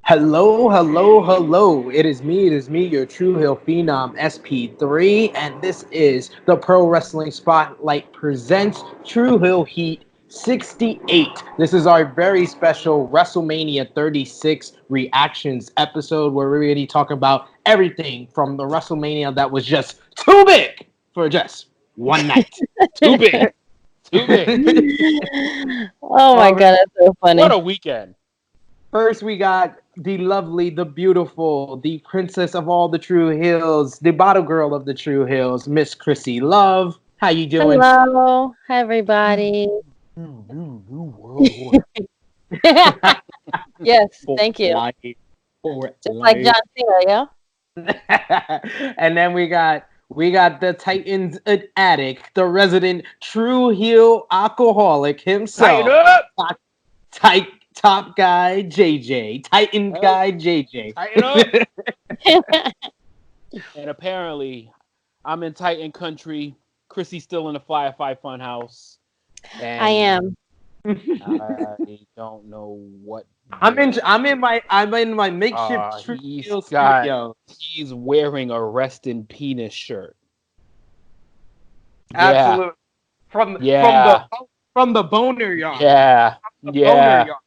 Hello, hello, hello. It is me, your True Heel Phenom SP3, and this is the Pro Wrestling Spotlight presents Tru Heel Heat 68. This is our very special WrestleMania 36 reactions episode where we're really talking about everything from the WrestleMania that was just too big for just one night. Too big. Too big. Oh my Well, god, that's so What a funny. weekend. first, we got the lovely, the beautiful, the princess of all the True Hills, the bottle girl of the True Hills, Miss Krissi Luv. How you doing? Hello, hi everybody. World Yes, For thank you. life, for Just like John life. Cena, And then we got the Titans addict, the resident True Heel alcoholic Tighten himself, up. tight top guy JJ, Titan guy JJ. Tighten up. yeah. And apparently, I'm in Titan country. Chrissy's still in the Firefly Funhouse. And I am. I don't know what. I'm in my makeshift True Heel studio. He's wearing a Rest in Penis shirt. Absolutely. Yeah. From the boner yard. Yeah. From the Yeah. boner yard.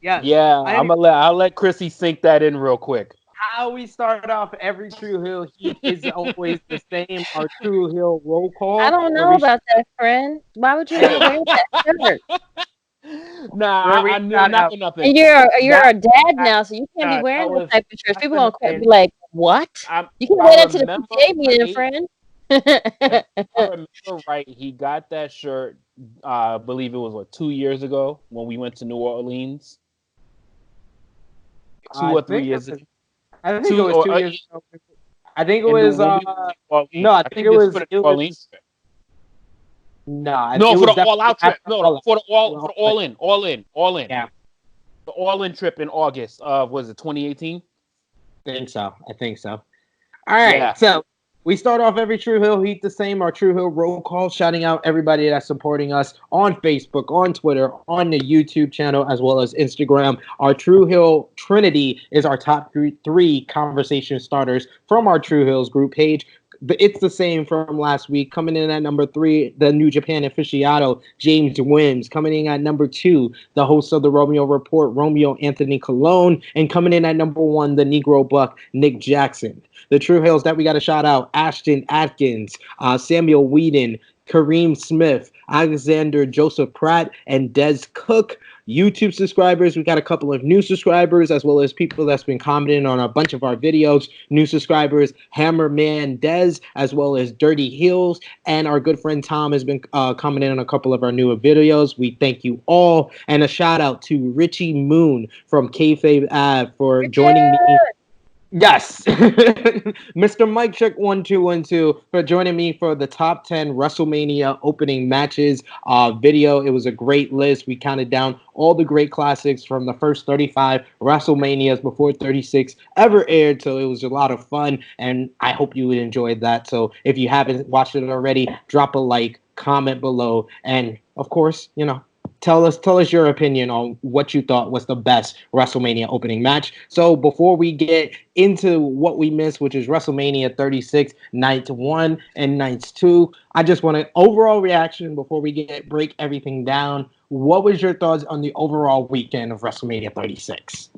Yes. Yeah. I'll let Chrissy sink that in real quick. How we start off every True Heel Heat is always the same. Our True Heel roll call. I don't know about that, friend. Why would you not wear that shirt? Nah, I knew nothing. And you're a dad now, so you can't be wearing that type of shirts. People gonna be like, "What? You can wear that to the PTA meeting, friend." I remember right. He got that shirt. I believe it was 2 years ago when we went to New Orleans. 2 or 3 years ago. I think it was 2 years ago. I think it was no, I think it was for the Orleans trip. No, for the all out trip. No, for the all in. Yeah. The all in trip in August of was it 2018? I think so. All right. Yeah. So we start off every True Heel Heat the same, our True Heel roll call, shouting out everybody that's supporting us on Facebook, on Twitter, on the YouTube channel, as well as Instagram. Our True Heel Trinity is our top three conversation starters from our True Heels group page. It's the same from last week. Coming in at number 3, the New Japan aficionado, James Wims. Coming in at number 2, the host of the Romeo Report, Romeo Anthony Colon. And coming in at number 1, the Negro Buck, Nick Jackson. The True Heels that we got to shout out, Ashton Atkins, Samuel Whedon, Kareem Smith, Alexander Joseph Pratt, and Des Cook. YouTube subscribers, we got a couple of new subscribers, as well as people that's been commenting on a bunch of our videos. New subscribers, Hammerman Des, as well as Dirty Heels, and our good friend Tom has been commenting on a couple of our newer videos. We thank you all, and a shout out to Richie Moon from Kayfabe Ave for joining me. Yes, Mr. Mike Check 1212 for joining me for the top 10 WrestleMania opening matches video. It was a great list. We counted down all the great classics from the first 35 WrestleManias before 36 ever aired. So it was a lot of fun, and I hope you enjoyed that. So if you haven't watched it already, drop a like, comment below, and of course, tell us your opinion on what you thought was the best WrestleMania opening match. So before we get into what we missed, which is WrestleMania 36, Night 1 and Nights 2, I just want an overall reaction before we break everything down. What was your thoughts on the overall weekend of WrestleMania 36?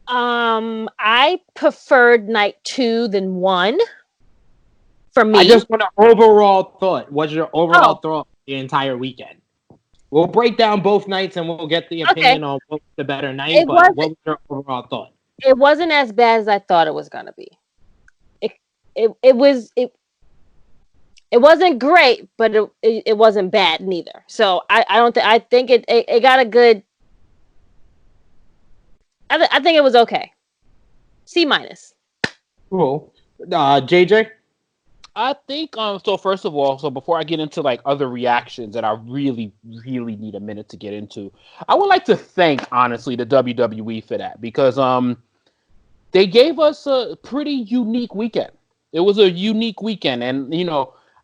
I preferred Night 2 than 1. For me. I just want an overall thought. What's your overall thought the entire weekend? We'll break down both nights and we'll get the opinion on what was the better night. But what was your overall thought? It wasn't as bad as I thought it was gonna be. It wasn't great, but it wasn't bad neither. So I think it got a good. I think it was okay. C-. Cool. JJ. I think so first of all, before I get into other reactions that I really need a minute to get into, I would like to thank honestly the WWE for that, because they gave us a pretty unique weekend. It was a unique weekend, and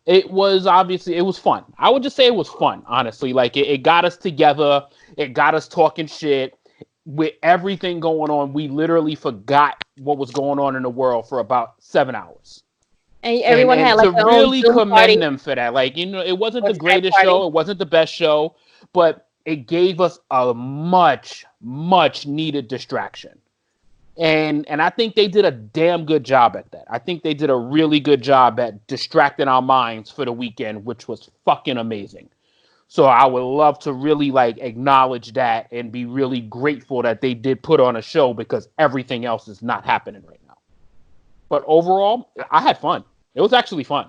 it was fun. I would just say it was fun, honestly. It got us together, it got us talking shit. with everything going on, we literally forgot what was going on in the world for about 7 hours. And everyone had like to really own commend them for that. Like, it wasn't the greatest show, it wasn't the best show, but it gave us a much, much needed distraction. And I think they did a damn good job at that. I think they did a really good job at distracting our minds for the weekend, which was fucking amazing. So I would love to really like acknowledge that and be really grateful that they did put on a show, because everything else is not happening right now. But overall, I had fun. It was actually fun.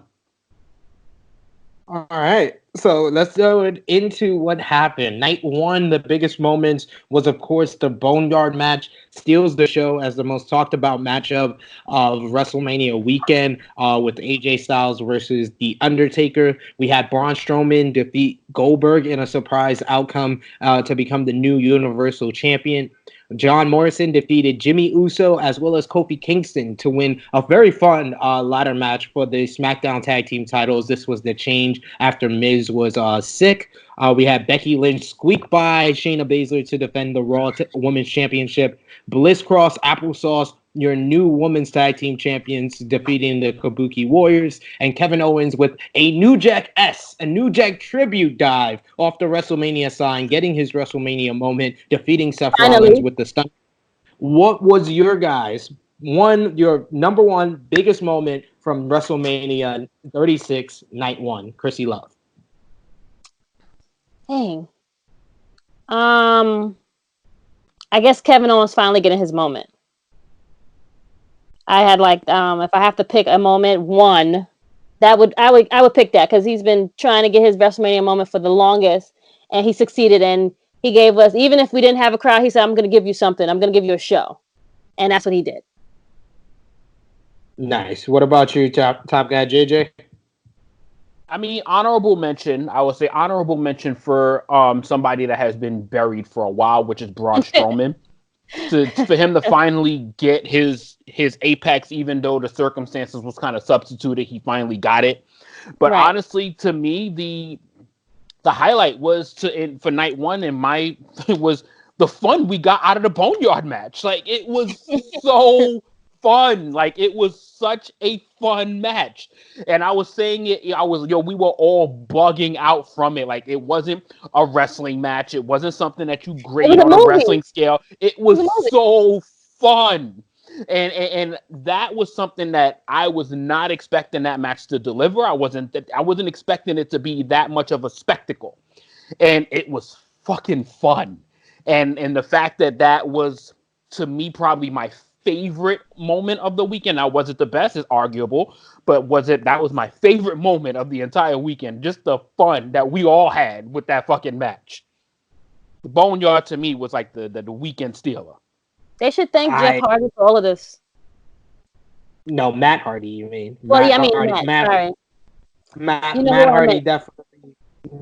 All right, so let's go into what happened. Night one, the biggest moments was, of course, the Boneyard match. Steals the show as the most talked about matchup of WrestleMania weekend, with AJ Styles versus The Undertaker. We had Braun Strowman defeat Goldberg in a surprise outcome to become the new Universal Champion. John Morrison defeated Jimmy Uso as well as Kofi Kingston to win a very fun ladder match for the SmackDown Tag Team titles. This was the change after Miz was sick. We had Becky Lynch squeak by Shayna Baszler to defend the Raw Women's Championship. Bliss Cross Applesauce, your new women's tag team champions, defeating the Kabuki Warriors, and Kevin Owens with a New Jack tribute dive off the WrestleMania sign, getting his WrestleMania moment, defeating Seth Rollins with the stunt. What was your your number one biggest moment from WrestleMania 36 night one, Krissi Luv? Dang. I guess Kevin Owens finally getting his moment. I had like, if I have to pick a moment, one, I would pick that, because he's been trying to get his WrestleMania moment for the longest, and he succeeded. And he gave us, even if we didn't have a crowd, he said, "I'm going to give you something. I'm going to give you a show," and that's what he did. Nice. What about you, top guy JJ? I mean, honorable mention. I would say honorable mention for somebody that has been buried for a while, which is Braun Strowman. For him to finally get his apex, even though the circumstances was kind of substituted, he finally got it. But honestly, to me, the highlight was for night one, and was the fun we got out of the Boneyard match. Like, it was so fun. Like, it was such a fun match. And I was saying it, we were all bugging out from it. Like, it wasn't a wrestling match. It wasn't something that you grade on a wrestling scale. It was so fun. And that was something that I was not expecting that match to deliver. I wasn't expecting it to be that much of a spectacle. And it was fucking fun. And the fact that was, to me, probably my favorite moment of the weekend. Now, was it the best? Is arguable, but that was my favorite moment of the entire weekend. Just the fun that we all had with that fucking match. The Boneyard, to me, was like the weekend stealer. They should thank Jeff Hardy for all of this. No, Matt Hardy, you mean? Well, Matt Hardy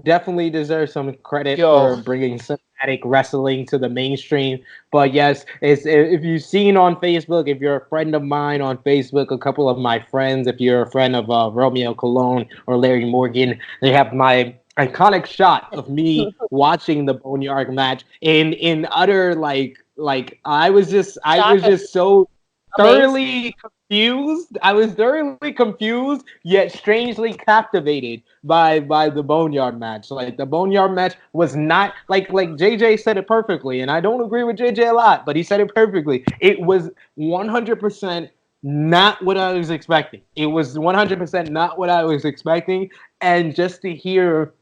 definitely deserves some credit for bringing cinematic wrestling to the mainstream. But yes, if you've seen on Facebook, if you're a friend of mine on Facebook, a couple of my friends, if you're a friend of Romeo Colon or Larry Morgan, they have my iconic shot of me watching the Boneyard match in utter like I was just so thoroughly confused. I was thoroughly confused, yet strangely captivated by the Boneyard match. Like, the Boneyard match was not like JJ said it perfectly, and I don't agree with JJ a lot, but he said it perfectly. It was 100% not what I was expecting. It was 100% not what I was expecting, and just to hear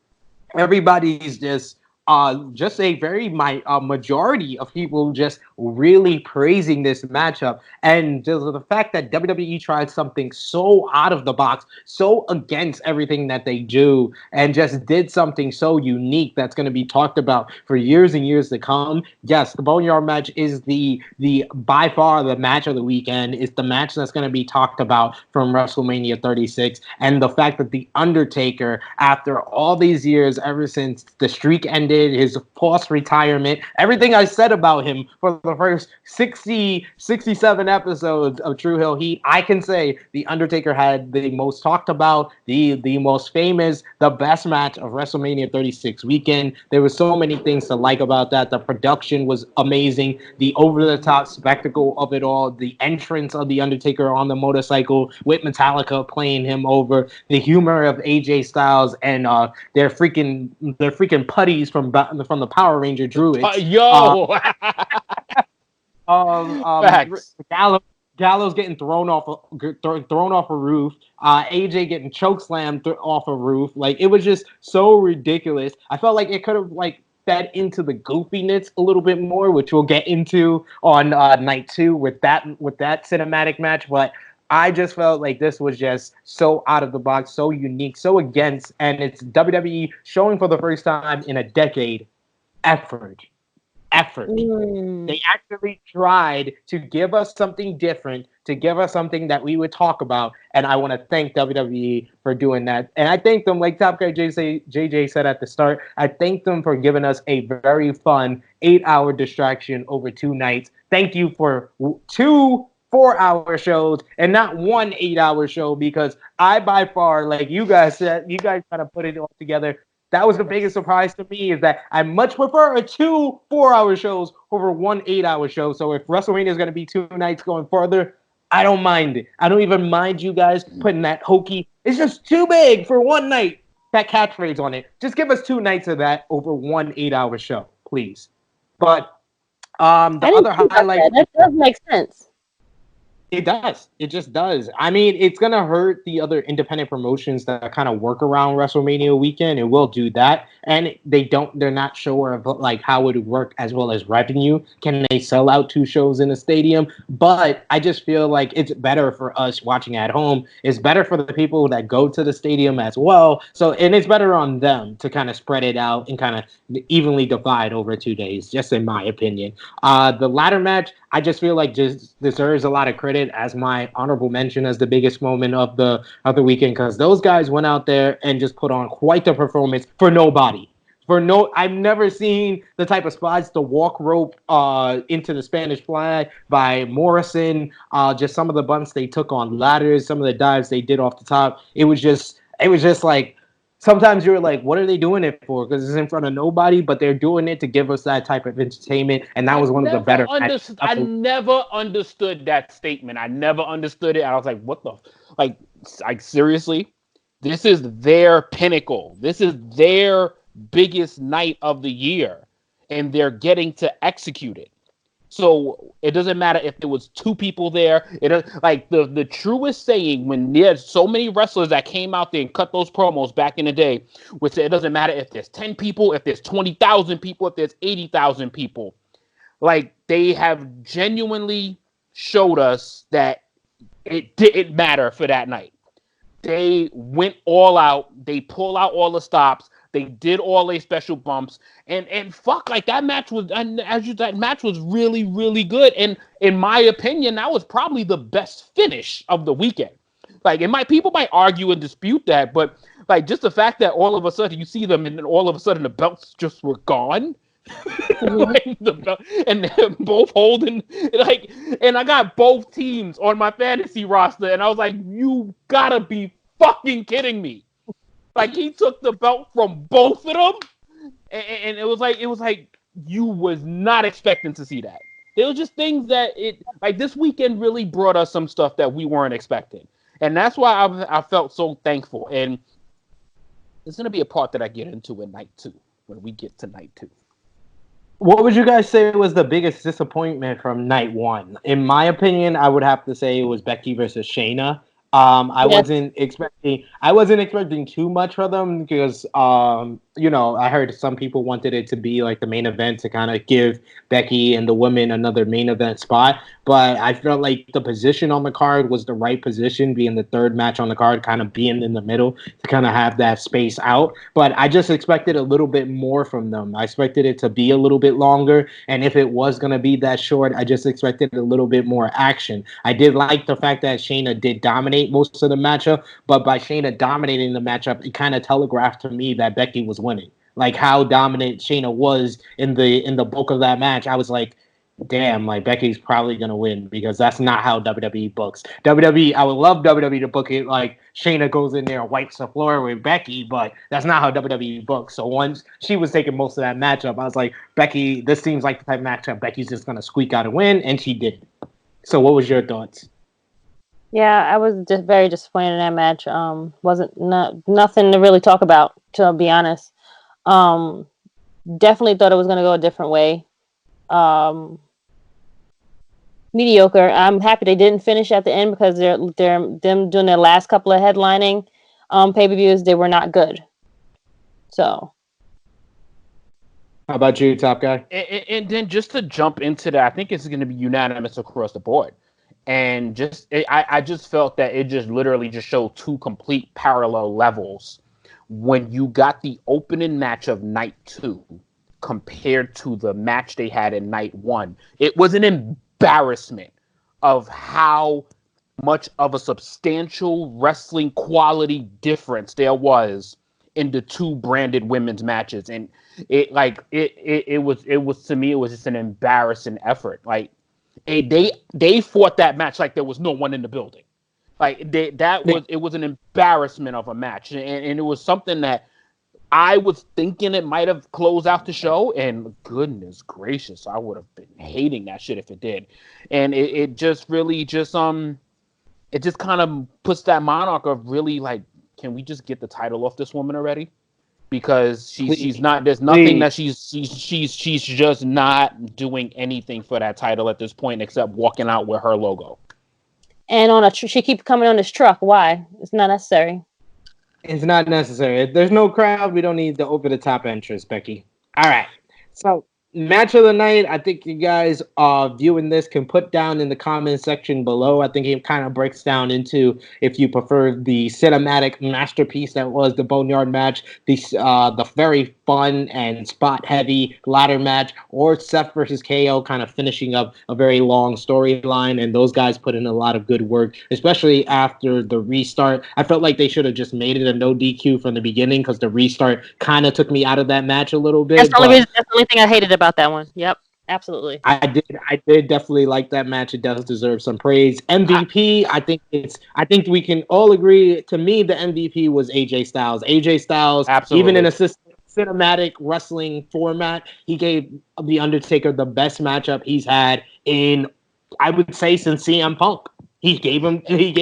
everybody's just a very majority of people just really praising this matchup, and just the fact that WWE tried something so out of the box, so against everything that they do, and just did something so unique that's going to be talked about for years and years to come. Yes, the Boneyard match is the by far the match of the weekend. It's the match that's going to be talked about from WrestleMania 36, and the fact that The Undertaker, after all these years, ever since the streak ended ended, his false retirement, everything I said about him for the first 67 episodes of Tru Heel Heat, I can say The Undertaker had the most talked about, the most famous, the best match of WrestleMania 36 weekend. There were so many things to like about that. The production was amazing. The over-the-top spectacle of it all. The entrance of The Undertaker on the motorcycle with Metallica playing him over. The humor of AJ Styles and their freaking putties from the Power Ranger druids. Facts. Gallows getting thrown off a roof. AJ getting chokeslammed off a roof. Like, it was just so ridiculous. I felt like it could have fed into the goofiness a little bit more, which we'll get into on night 2 with that cinematic match. But I just felt like this was just so out of the box, so unique, so against, and it's WWE showing for the first time in a decade effort. They actually tried to give us something different, to give us something that we would talk about, and I want to thank WWE for doing that. And I thank them, like Top Guy JJ said at the start, I thank them for giving us a very fun 8-hour distraction over 2 nights. Thank you for 2 4-hour shows and not 1 8-hour show, because I, by far, like you guys said, you guys kind of put it all together. That was the biggest surprise to me, is that I much prefer 2 4-hour shows over 1 8-hour show. So if WrestleMania is going to be 2 nights going further, I don't mind it. I don't even mind you guys putting that hokey, it's just too big for 1 night, that catchphrase on it. Just give us 2 nights of that over 1 8-hour show, please. But the other highlight, that does make sense. It does. It just does. I mean, it's going to hurt the other independent promotions that kind of work around WrestleMania weekend. It will do that. And they're not sure of how it would work as well as revenue. Can they sell out 2 shows in a stadium? But I just feel like it's better for us watching at home. It's better for the people that go to the stadium as well. And it's better on them to kind of spread it out and kind of evenly divide over 2 days, just in my opinion. The ladder match, I just feel like just deserves a lot of credit as my honorable mention as the biggest moment of the weekend, because those guys went out there and just put on quite the performance for nobody. I've never seen the type of spots, the walk rope into the Spanish fly by Morrison, just some of the bumps they took on ladders, some of the dives they did off the top. It was just like, sometimes you're like, what are they doing it for? Because it's in front of nobody, but they're doing it to give us that type of entertainment, and that was one of the better. I never understood that statement. I never understood it. I was like, what the? Like seriously? This is their pinnacle. This is their biggest night of the year, and they're getting to execute it. So it doesn't matter if there was 2 people there. It like the truest saying, when there's so many wrestlers that came out there and cut those promos back in the day, which it doesn't matter if there's 10 people, if there's 20,000 people, if there's 80,000 people. Like, they have genuinely showed us that it didn't matter for that night. They went all out. They pulled out all the stops. They did all their special bumps, and fuck, like that match was, that match was really, really good. And in my opinion, that was probably the best finish of the weekend. Like, people might argue and dispute that, but like, just the fact that all of a sudden you see them and then all of a sudden the belts just were gone. Like, the belt, and they're both holding, like, and I got both teams on my fantasy roster, and I was like, you gotta be fucking kidding me. Like, he took the belt from both of them, and it was like you was not expecting to see that. There was just things that this weekend really brought us some stuff that we weren't expecting, and that's why I felt so thankful. And there's gonna be a part that I get into in night 2 when we get to night 2. What would you guys say was the biggest disappointment from night 1? In my opinion, I would have to say it was Becky versus Shayna. I wasn't expecting too much from them, because I heard some people wanted it to be like the main event to kind of give Becky and the women another main event spot. But I felt like the position on the card was the right position, being the 3rd match on the card, kind of being in the middle to kind of have that space out. But I just expected a little bit more from them. I expected it to be a little bit longer. And if it was going to be that short, I just expected a little bit more action. I did like the fact that Shayna did dominate most of the matchup, but by Shayna dominating the matchup, it kind of telegraphed to me that Becky was winning. like how dominant Shayna was in the bulk of that match, I was like, damn, like Becky's probably gonna win because that's not how WWE books. WWE, I would love WWE to book it like Shayna goes in there and wipes the floor with Becky, but that's not how WWE books. So once she was taking most of that matchup, I was like, Becky, this seems like the type of matchup Becky's just gonna squeak out a win, and she did. So what was your thoughts? Yeah, I was just very disappointed in that match. Nothing to really talk about, to be honest. Definitely thought it was gonna go a different way. Mediocre. I'm happy they didn't finish at the end because they're them doing their last couple of headlining pay-per-views. They were not good. So, how about you, Top Guy? And then just to jump into that, I think it's going to be unanimous across the board. And I just felt that it just literally just showed two complete parallel levels when you got the opening match of night 2 compared to the match they had in night 1. It was an embarrassment of how much of a substantial wrestling quality difference there was in the two branded women's matches. And it was to me, it was just an embarrassing effort. Like they fought that match like there was no one in the building. Like it was an embarrassment of a match, and it was something that I was thinking it might have closed out the show, and goodness gracious, I would have been hating that shit if it did. And it just really just it just kind of puts that monarch of really like, can we just get the title off this woman already? Because she's not. There's nothing that she's just not doing anything for that title at this point except walking out with her logo. And she keeps coming on this truck. Why? It's not necessary. It's not necessary. If there's no crowd, we don't need the over the top entrance, Becky. All right. So match of the night, I think you guys viewing this can put down in the comment section below. I think it kind of breaks down into if you prefer the cinematic masterpiece that was the Boneyard match, the very fun and spot heavy ladder match, or Seth versus KO kind of finishing up a very long storyline. And those guys put in a lot of good work, especially after the restart. I felt like they should have just made it a no DQ from the beginning because the restart kind of took me out of that match a little bit. That's the only thing I hated about that one. Yep, absolutely. I did definitely like that match. It does deserve some praise. MVP, I think we can all agree. To me, the MVP was AJ Styles. AJ Styles, absolutely. Even in a cinematic wrestling format, he gave The Undertaker the best matchup he's had in, I would say, since CM Punk. He gave him his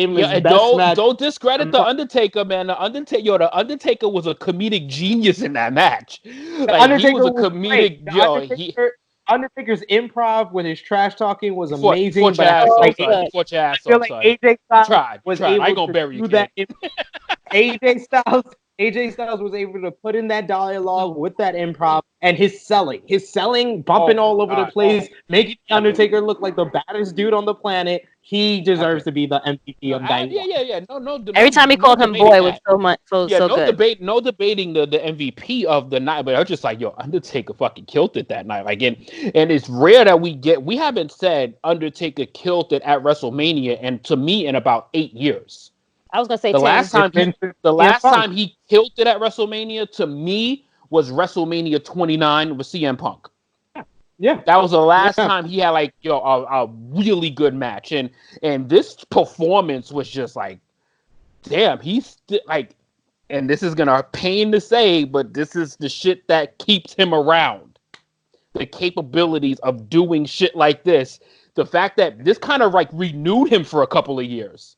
best match. Don't discredit The Undertaker, man. The Undertaker was a comedic genius in that match. Like, he was a comedic. Undertaker's improv with his trash talking was amazing. Fought your ass off, AJ Styles was able to do that. AJ Styles was able to put in that dialogue with that improv and his selling, bumping all over the place, making the Undertaker look like the baddest dude on the planet. He deserves to be the MVP of night. Yeah. No. Every time he called him boy was so good. No debating the MVP of the night, but I was just like, yo, Undertaker fucking killed it that night. Like, and it's rare that we haven't said Undertaker killed it at WrestleMania, and to me, in about 8 years. I was gonna say the last time he killed it at WrestleMania to me was WrestleMania 29 with CM Punk. Yeah, that was the last time he had like a really good match, and this performance was just like, damn, he's like, and this is gonna pain to say, but this is the shit that keeps him around. The capabilities of doing shit like this, the fact that this kind of like renewed him for a couple of years.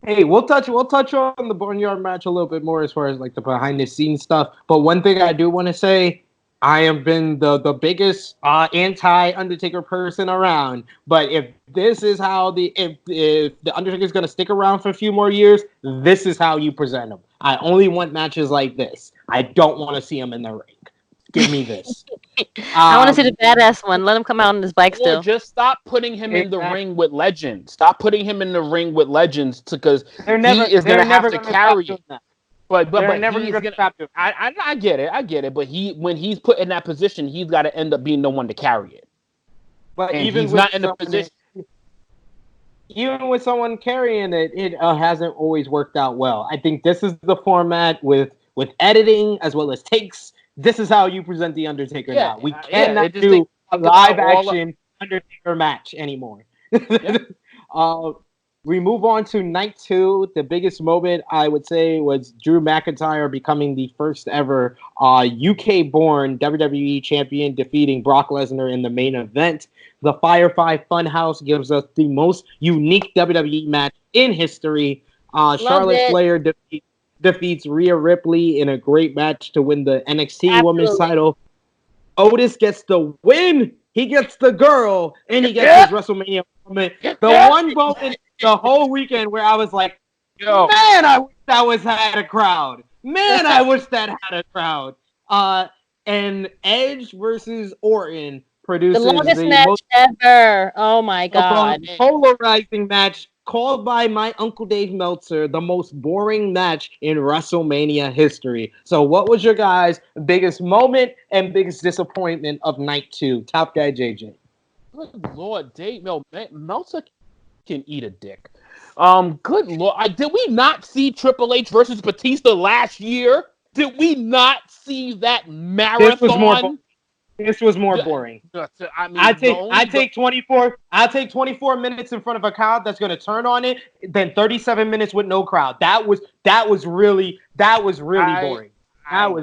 Hey, we'll touch on the Boneyard match a little bit more as far as like the behind the scenes stuff. But one thing I do want to say, I have been the biggest anti-Undertaker person around. But if this is how if the Undertaker is going to stick around for a few more years, this is how you present him. I only want matches like this. I don't want to see him in the ring. Give me this. I want to see the badass one. Let him come out on his bike still. Just stop putting him in the ring with legends. Stop putting him in the ring with legends because he is going to have to carry it. But they're never going to stop him. I get it. But when he's put in that position, he's got to end up being the one to carry it. But and even he's not in the position. Even with someone carrying it, it hasn't always worked out well. I think this is the format with editing as well as takes this is how you present the Undertaker now. We cannot just do a think live action Undertaker match anymore. Yeah. We move on to night 2. The biggest moment, I would say, was Drew McIntyre becoming the first ever UK-born WWE champion, defeating Brock Lesnar in the main event. The Firefly Funhouse gives us the most unique WWE match in history. Charlotte Flair defeats Rhea Ripley in a great match to win the NXT Women's title. Otis gets the win. He gets the girl, and he gets his WrestleMania moment. The one moment the whole weekend where I was like, man, I wish that had a crowd. Man, I wish that had a crowd. And Edge versus Orton produces the longest match ever. Oh my God. Polarizing match called by my Uncle Dave Meltzer the most boring match in WrestleMania history. So what was your guys' biggest moment and biggest disappointment of night 2? Top guy JJ. Good Lord, Dave Meltzer can eat a dick. Good Lord. Did we not see Triple H versus Batista last year? Did we not see that marathon? This was more boring. I mean, I take 24 minutes in front of a crowd that's going to turn on it, then 37 minutes with no crowd. That was really boring. I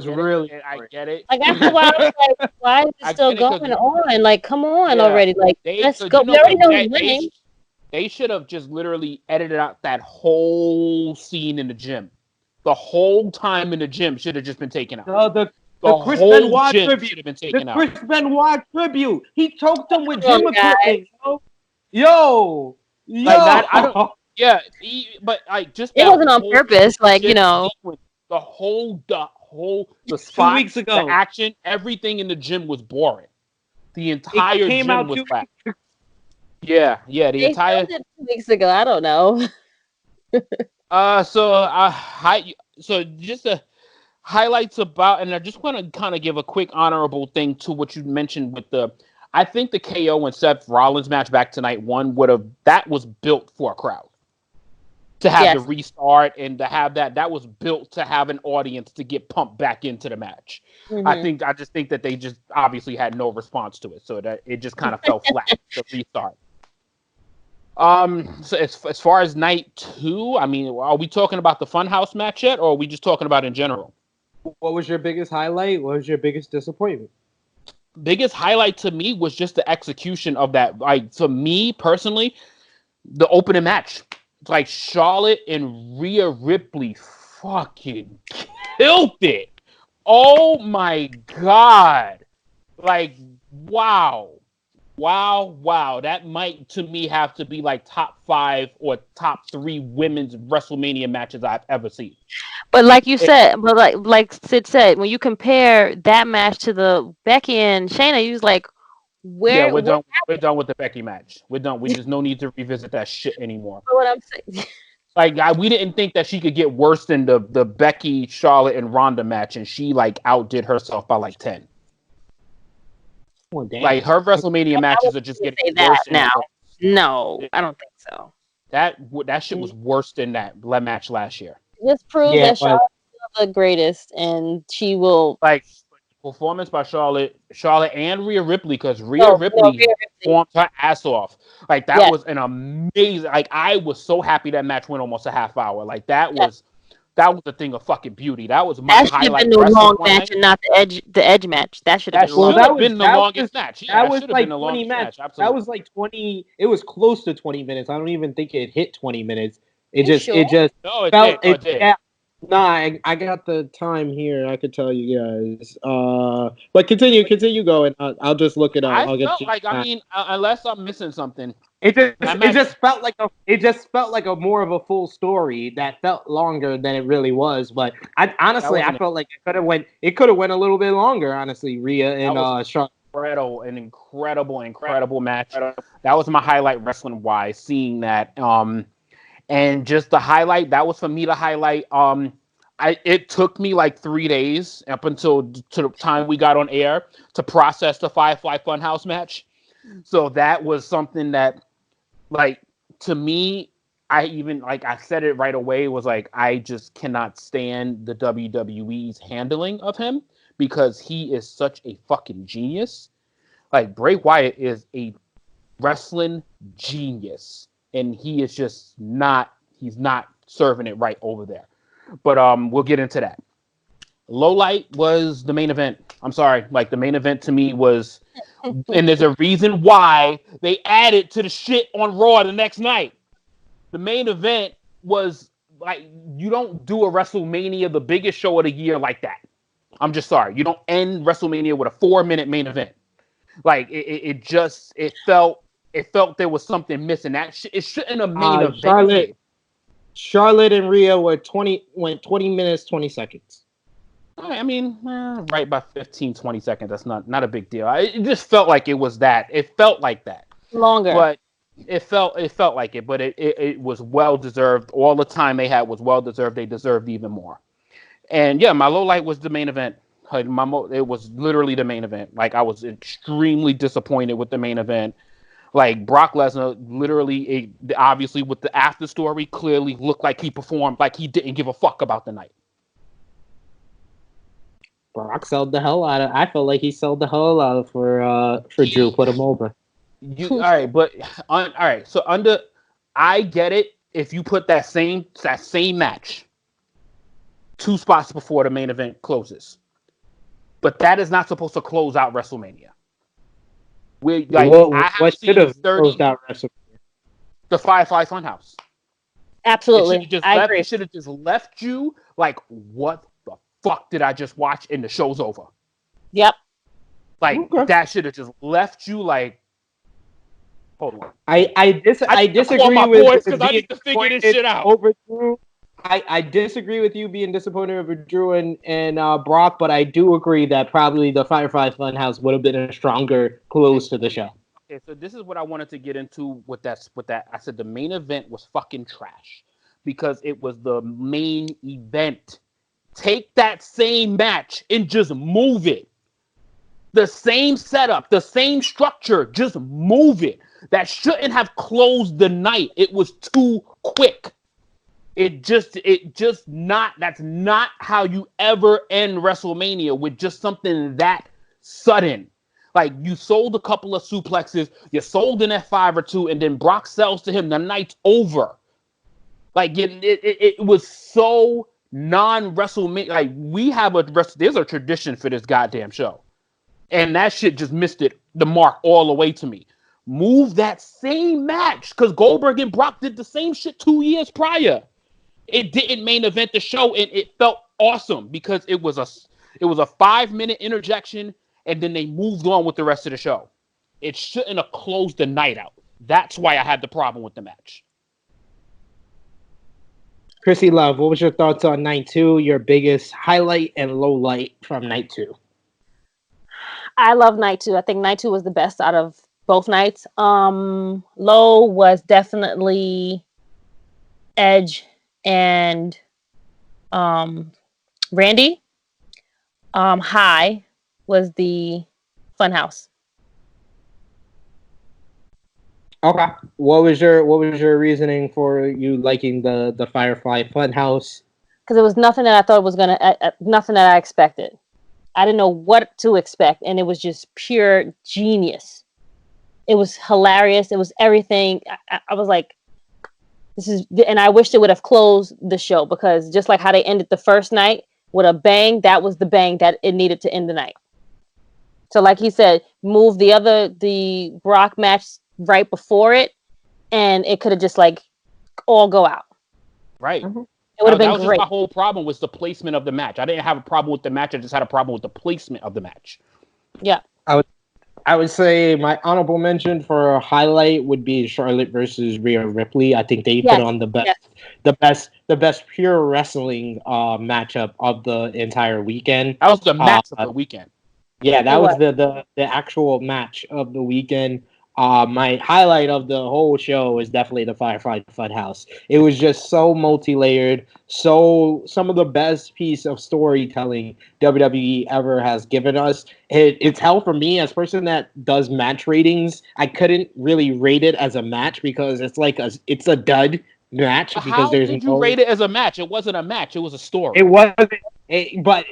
get it. Like after a while, I was like, why is it still going on? Like, come on already. Like, let's go. We already know he's winning. They should have just literally edited out that whole scene in the gym. The whole time in the gym should have just been taken out. The Chris Benoit tribute. Chris Benoit tribute. He choked him with gym equipment. Yo. Like I don't. Yeah, but like just it wasn't on purpose. Like the whole spot, 2 weeks ago, the action, everything in the gym was boring. The entire gym was flat. Yeah, the entire. 2 weeks ago, I don't know. So just a. Highlights about, and I just want to kind of give a quick honorable thing to what you mentioned with I think the KO and Seth Rollins match back to night 1 that was built for a crowd. To have the restart and to have that was built to have an audience to get pumped back into the match. Mm-hmm. I just think that they just obviously had no response to it, so that it just kind of fell flat, the restart. So as far as night 2, I mean, are we talking about the Funhouse match yet, or are we just talking about in general? What was your biggest highlight? What was your biggest disappointment? Biggest highlight to me was just the execution of that. Like, to me personally, the opening match. It's like Charlotte and Rhea Ripley fucking killed it. Oh my God. Like, wow. That might, to me, have to be like top 5 or top 3 women's WrestleMania matches I've ever seen. But like you said, like Sid said, when you compare that match to the Becky and Shayna, you was like, we're done with the Becky match. We're done. We just no need to revisit that shit anymore. What I'm saying. Like, we didn't think that she could get worse than the Becky, Charlotte, and Ronda match, and she like outdid herself by like 10. Oh, like her WrestleMania matches are just getting worse now. No, I don't think so. That shit was worse than that match last year. This proves that Charlotte's the greatest, and she will performance by Charlotte and Rhea Ripley, because Rhea Ripley performed her ass off. Like that was an amazing. Like I was so happy that match went almost a half hour. Like that was a thing of fucking beauty. That was my highlight. That should have been the long match and not the edge match. That should have been the longest match. Yeah, that was like 20 minutes. That was like 20. It was close to 20 minutes. I don't even think it hit 20 minutes. It just felt. I got the time here. I could tell you guys. But continue going. I'll just look it up. Unless I'm missing something. It just felt like a more of a full story that felt longer than it really was. But I felt like it could have went a little bit longer. Honestly, Rhea and Charlotte. Incredible match. That was my highlight wrestling wise. Seeing that, and just the highlight. That was for me to highlight. It took me like 3 days up until to the time we got on air to process the Firefly Funhouse match. So that was something that, like, to me, I said it right away, was like, I just cannot stand the WWE's handling of him, because he is such a fucking genius. Like, Bray Wyatt is a wrestling genius, and he is just not, he's not serving it right over there. But we'll get into that. Low light was the main event. I'm sorry, like, the main event to me was, and there's a reason why they added to the shit on Raw the next night. The main event was, like, you don't do a WrestleMania, the biggest show of the year, like that. I'm just sorry. You don't end WrestleMania with a 4-minute main event. Like, it felt there was something missing. It shouldn't have main event. Charlotte and Rhea went 20 minutes, 20 seconds. I mean, right by 15, 20 seconds. That's not a big deal. It just felt like it was that. It felt like that. Longer. But it felt like it. But it was well deserved. All the time they had was well deserved. They deserved even more. And yeah, my low light was the main event. It was literally the main event. Like, I was extremely disappointed with the main event. Like, Brock Lesnar literally, obviously with the after story, clearly looked like he performed like he didn't give a fuck about the night. Brock sold the hell out of. I felt like he sold the hell out of for Drew, put him over. All right, but all right. So I get it if you put that same match 2 spots before the main event closes, but that is not supposed to close out WrestleMania. What should have closed out WrestleMania? The Firefly Funhouse. Absolutely, I agree. It should have just left you like, what the fuck did I just watch? And the show's over. Yep. Like, that should have just left you like. Hold on. I disagree with because I need to figure this shit out. Over Drew. I disagree with you being disappointed over Drew and Brock, but I do agree that probably the Firefly Funhouse would have been a stronger close to the show. Okay, so this is what I wanted to get into with that. I said the main event was fucking trash because it was the main event. Take that same match and just move it. The same setup, the same structure, just move it. That shouldn't have closed the night. It was too quick. That's not how you ever end WrestleMania, with just something that sudden. Like, you sold a couple of suplexes, you sold an F5 or 2, and then Brock sells to him, the night's over. Like, it was so non-WrestleMania. Like, there's a tradition for this goddamn show. And that shit just missed the mark all the way to me. Move that same match, because Goldberg and Brock did the same shit 2 years prior. It didn't main event the show, and it felt awesome because it was a 5-minute interjection, and then they moved on with the rest of the show. It shouldn't have closed the night out. That's why I had the problem with the match. Krissi Luv, what was your thoughts on night 2? Your biggest highlight and low light from night 2? I love night 2. I think night 2 was the best out of both nights. Low was definitely Edge and Randy. High was the Funhouse. Okay. What was your reasoning for you liking the Firefly Funhouse? Because it was nothing that I thought was nothing that I expected. I didn't know what to expect, and it was just pure genius. It was hilarious. It was everything. I was like, and I wished it would have closed the show, because just like how they ended the first night with a bang, that was the bang that it needed to end the night. So like he said, move the Brock match right before it, and it could have just like all go out. Right. Mm-hmm. It would have been great. My whole problem was the placement of the match. I didn't have a problem with the match. I just had a problem with the placement of the match. Yeah. I would say my honorable mention for a highlight would be Charlotte versus Rhea Ripley. I think they put on the best pure wrestling matchup of the entire weekend. That was the match of the weekend. Yeah, that was the actual match of the weekend. My highlight of the whole show is definitely the Firefly Funhouse. It was just so multi-layered, so some of the best piece of storytelling WWE ever has given us. It's hell for me as a person that does match ratings. I couldn't really rate it as a match because it's a dud match. Because How did you rate it as a match? It wasn't a match. It was a story. It wasn't. But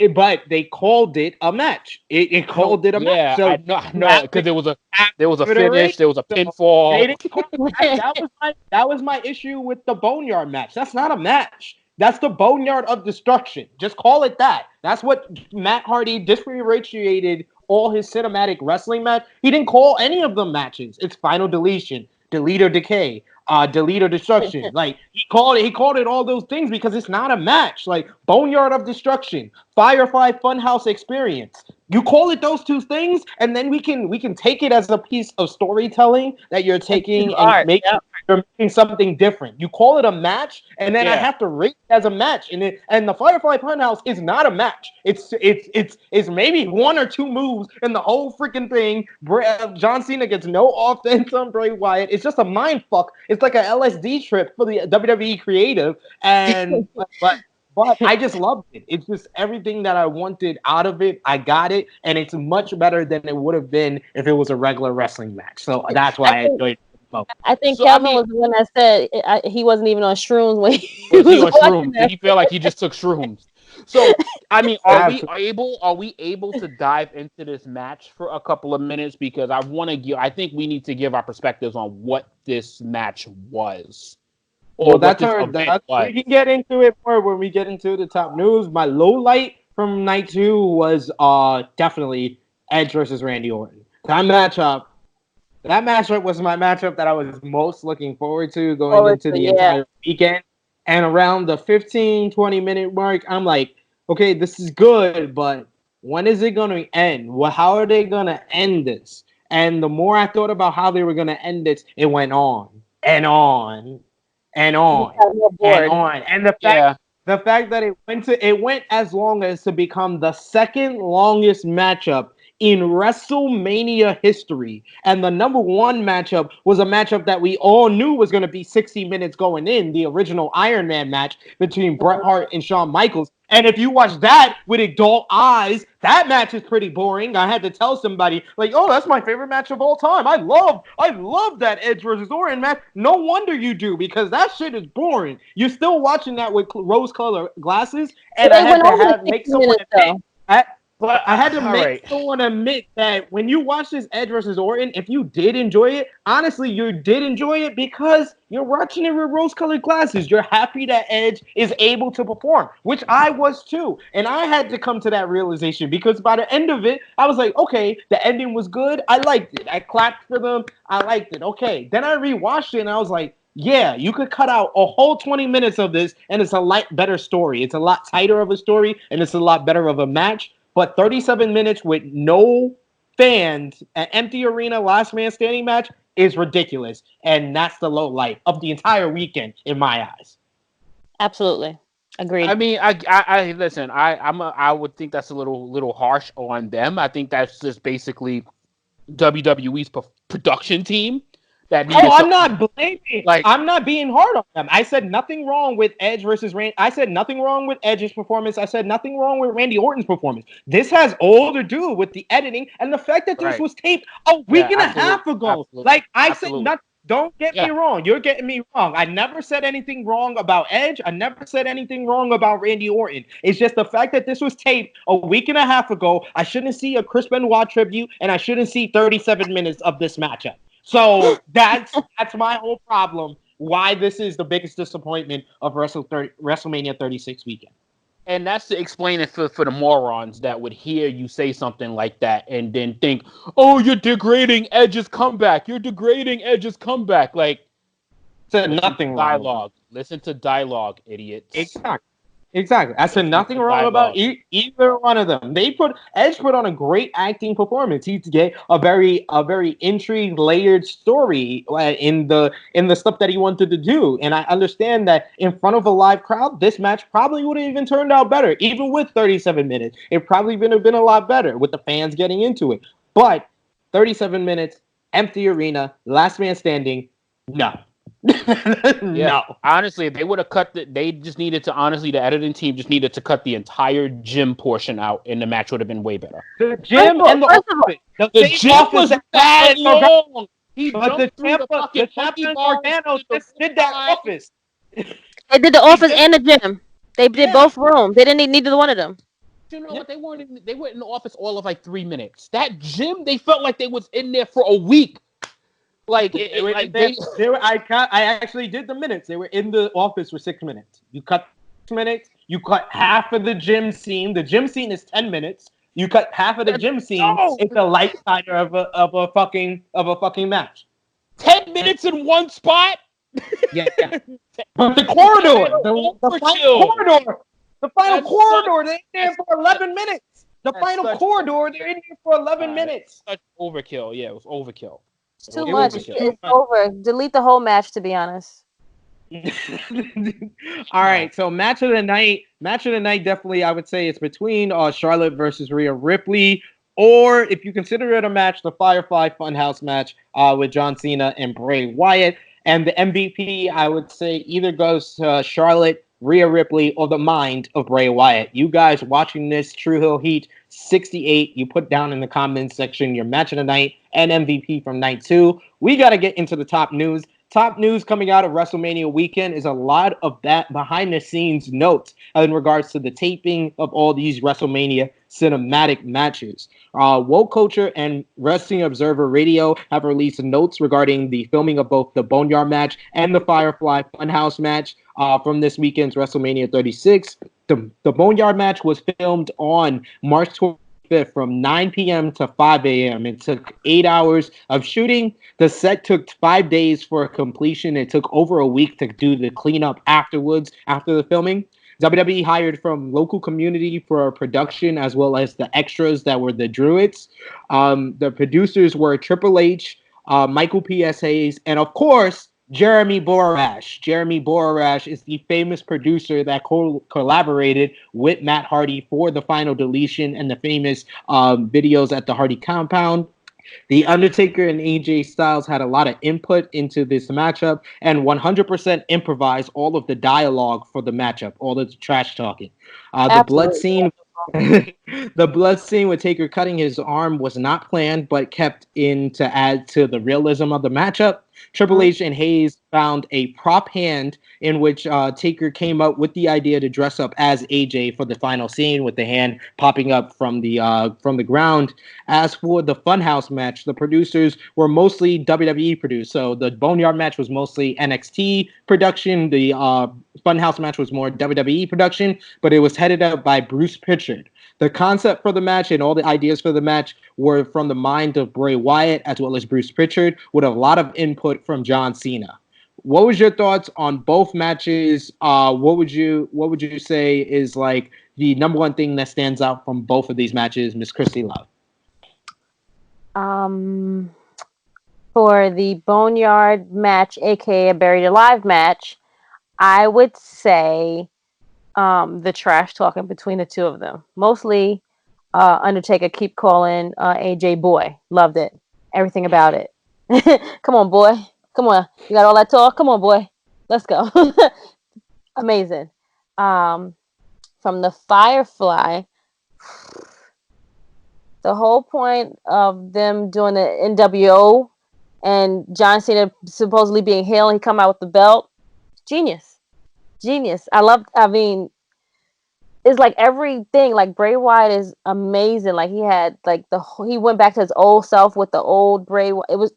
they called it a match. It called it a match. So I know, because there was a finish, there was a pinfall. They didn't call it that was my issue with the Boneyard match. That's not a match. That's the Boneyard of Destruction. Just call it that. That's what Matt Hardy differentiated all his cinematic wrestling match. He didn't call any of them matches. It's Final Deletion, Delete or Decay, Delete or Destruction. Like he called it all those things because it's not a match. Like Boneyard of Destruction, Firefly Funhouse Experience. You call it those two things, and then we can take it as a piece of storytelling that you're taking and you're making something different. You call it a match, and then I have to rate it as a match. And the Firefly Funhouse is not a match. It's maybe one or two moves in the whole freaking thing. John Cena gets no offense on Bray Wyatt. It's just a mind fuck. It's like an LSD trip for the WWE creative, and but I just loved it. It's just everything that I wanted out of it. I got it, and it's much better than it would have been if it was a regular wrestling match. So that's why I enjoyed it. I think Calvin was the one that said he wasn't even on shrooms when he was on shrooms. Did he feel like he just took shrooms? So I mean, are we able to dive into this match for a couple of minutes, because I think we need to give our perspectives on what this match was. Well, we can get into it more when we get into the top news. My low light from night 2 was definitely Edge versus Randy Orton. That matchup was my matchup that I was most looking forward to going into the entire weekend. And around the 15-20 minute mark, I'm like, okay, this is good, but when is it going to end? Well, how are they going to end this? And the more I thought about how they were going to end this, it went on and on. And on and on, and the fact that it went as long as to become the second longest matchup in WrestleMania history, and the number one matchup was a matchup that we all knew was going to be 60 minutes going in, the original Iron Man match between Bret Hart and Shawn Michaels. And if you watch that with adult eyes, that match is pretty boring. I had to tell somebody, like, oh, that's my favorite match of all time. I love that Edge versus Orton match. No wonder you do, because that shit is boring. You're still watching that with rose-colored glasses, and I had to make someone admit. I had to make someone admit that when you watch this Edge versus Orton, if you did enjoy it, honestly, you did enjoy it because you're watching it with rose-colored glasses. You're happy that Edge is able to perform, which I was too. And I had to come to that realization because by the end of it, I was like, okay, the ending was good. I liked it. I clapped for them. I liked it. Okay. Then I rewatched it and I was like, yeah, you could cut out a whole 20 minutes of this and it's a lot better story. It's a lot tighter of a story and it's a lot better of a match. But 37 minutes with no fans, an empty arena, last man standing match is ridiculous. And that's the low light of the entire weekend in my eyes. Absolutely. Agreed. I mean, I listen, I would think that's a little harsh on them. I think that's just basically WWE's production team. I'm not blaming. I'm not being hard on them. I said nothing wrong with Edge versus Randy. I said nothing wrong with Edge's performance. I said nothing wrong with Randy Orton's performance. This has all to do with the editing and the fact that this was taped a week and a half ago. Said nothing. Don't get me wrong. You're getting me wrong. I never said anything wrong about Edge. I never said anything wrong about Randy Orton. It's just the fact that this was taped a week and a half ago. I shouldn't see a Chris Benoit tribute, and I shouldn't see 37 minutes of this matchup. So that's my whole problem. Why this is the biggest disappointment of WrestleMania 36 weekend. And that's to explain it for the morons that would hear you say something like that and then think, oh, you're degrading Edge's comeback. You're degrading Edge's comeback. Like, nothing dialogue. Listen to dialogue, idiots. Exactly. I said nothing wrong about either one of them. Edge put on a great acting performance. He gave a very intrigued, layered story in the stuff that he wanted to do. And I understand that in front of a live crowd, this match probably would have even turned out better, even with 37 minutes. It probably would have been a lot better with the fans getting into it. But 37 minutes, empty arena, last man standing, no. No. Honestly, if they would have cut the editing team just needed to cut the entire gym portion out and the match would have been way better. The gym and the office. The gym was bad long. The Tampa Gargano just did that office. They did the office and the gym. They did both rooms. They didn't need neither one of them. You know what? They weren't in the office all of like 3 minutes. That gym, they felt like they was in there for a week. Like I actually did the minutes. They were in the office for 6 minutes. You cut 6 minutes. You cut half of the gym scene. The gym scene is 10 minutes. You cut half of the gym scene. It's a light cider of a fucking match. 10 minutes in one spot. Yeah. But the corridor, the final corridor, they're in there for 11 minutes. The final corridor, they're in there for 11 minutes. Such overkill. Yeah, it was overkill. It's too much. It's over. Delete the whole match, to be honest. All right, so match of the night definitely I would say it's between Charlotte versus Rhea Ripley, or if you consider it a match, the Firefly Funhouse match with John Cena and Bray Wyatt. And the MVP, I would say, either goes to Charlotte, Rhea Ripley, or the mind of Bray Wyatt. You guys watching this Tru Heel Heat 68, you put down in the comments section your match of the night and MVP from night 2. We got to get into the top news. Top news coming out of WrestleMania weekend is a lot of that behind-the-scenes notes in regards to the taping of all these WrestleMania cinematic matches. Woke Culture and Wrestling Observer Radio have released notes regarding the filming of both the Boneyard match and the Firefly Funhouse match from this weekend's WrestleMania 36. The Boneyard match was filmed on March 25th from 9 p.m. to 5 a.m. It took 8 hours of shooting. The set took 5 days for completion. It took over a week to do the cleanup afterwards, after the filming. WWE hired from local community for production as well as the extras that were the Druids. The producers were Triple H, Michael P.S. Hayes, and of course, Jeremy Borash. Jeremy Borash is the famous producer that collaborated with Matt Hardy for the Final Deletion and the famous videos at the Hardy compound. The Undertaker and AJ Styles had a lot of input into this matchup and 100% improvised all of the dialogue for the matchup, all the trash talking. The blood scene the blood scene with Taker cutting his arm was not planned, but kept in to add to the realism of the matchup. Triple H and Hayes found a prop hand in which Taker came up with the idea to dress up as AJ for the final scene, with the hand popping up from the ground. As for the Funhouse match, the producers were mostly WWE produced. So the Boneyard match was mostly NXT production. The Funhouse match was more WWE production, but it was headed up by Bruce Pritchard. The concept for the match and all the ideas for the match were from the mind of Bray Wyatt as well as Bruce Pritchard, with a lot of input from John Cena. What was your thoughts on both matches? What would you say is like the number one thing that stands out from both of these matches, Miss Krissi Luv? For the Boneyard match, aka Buried Alive match, I would say the trash talking between the two of them. Mostly Undertaker keep calling AJ boy. Loved it. Everything about it. Come on, boy. Come on. You got all that talk? Come on, boy. Let's go. Amazing. From the Firefly, the whole point of them doing the NWO and John Cena supposedly being heel and he come out with the belt. Genius. I mean, it's like everything. Like Bray Wyatt is amazing. Like he had like he went back to his old self with the old Bray. It was.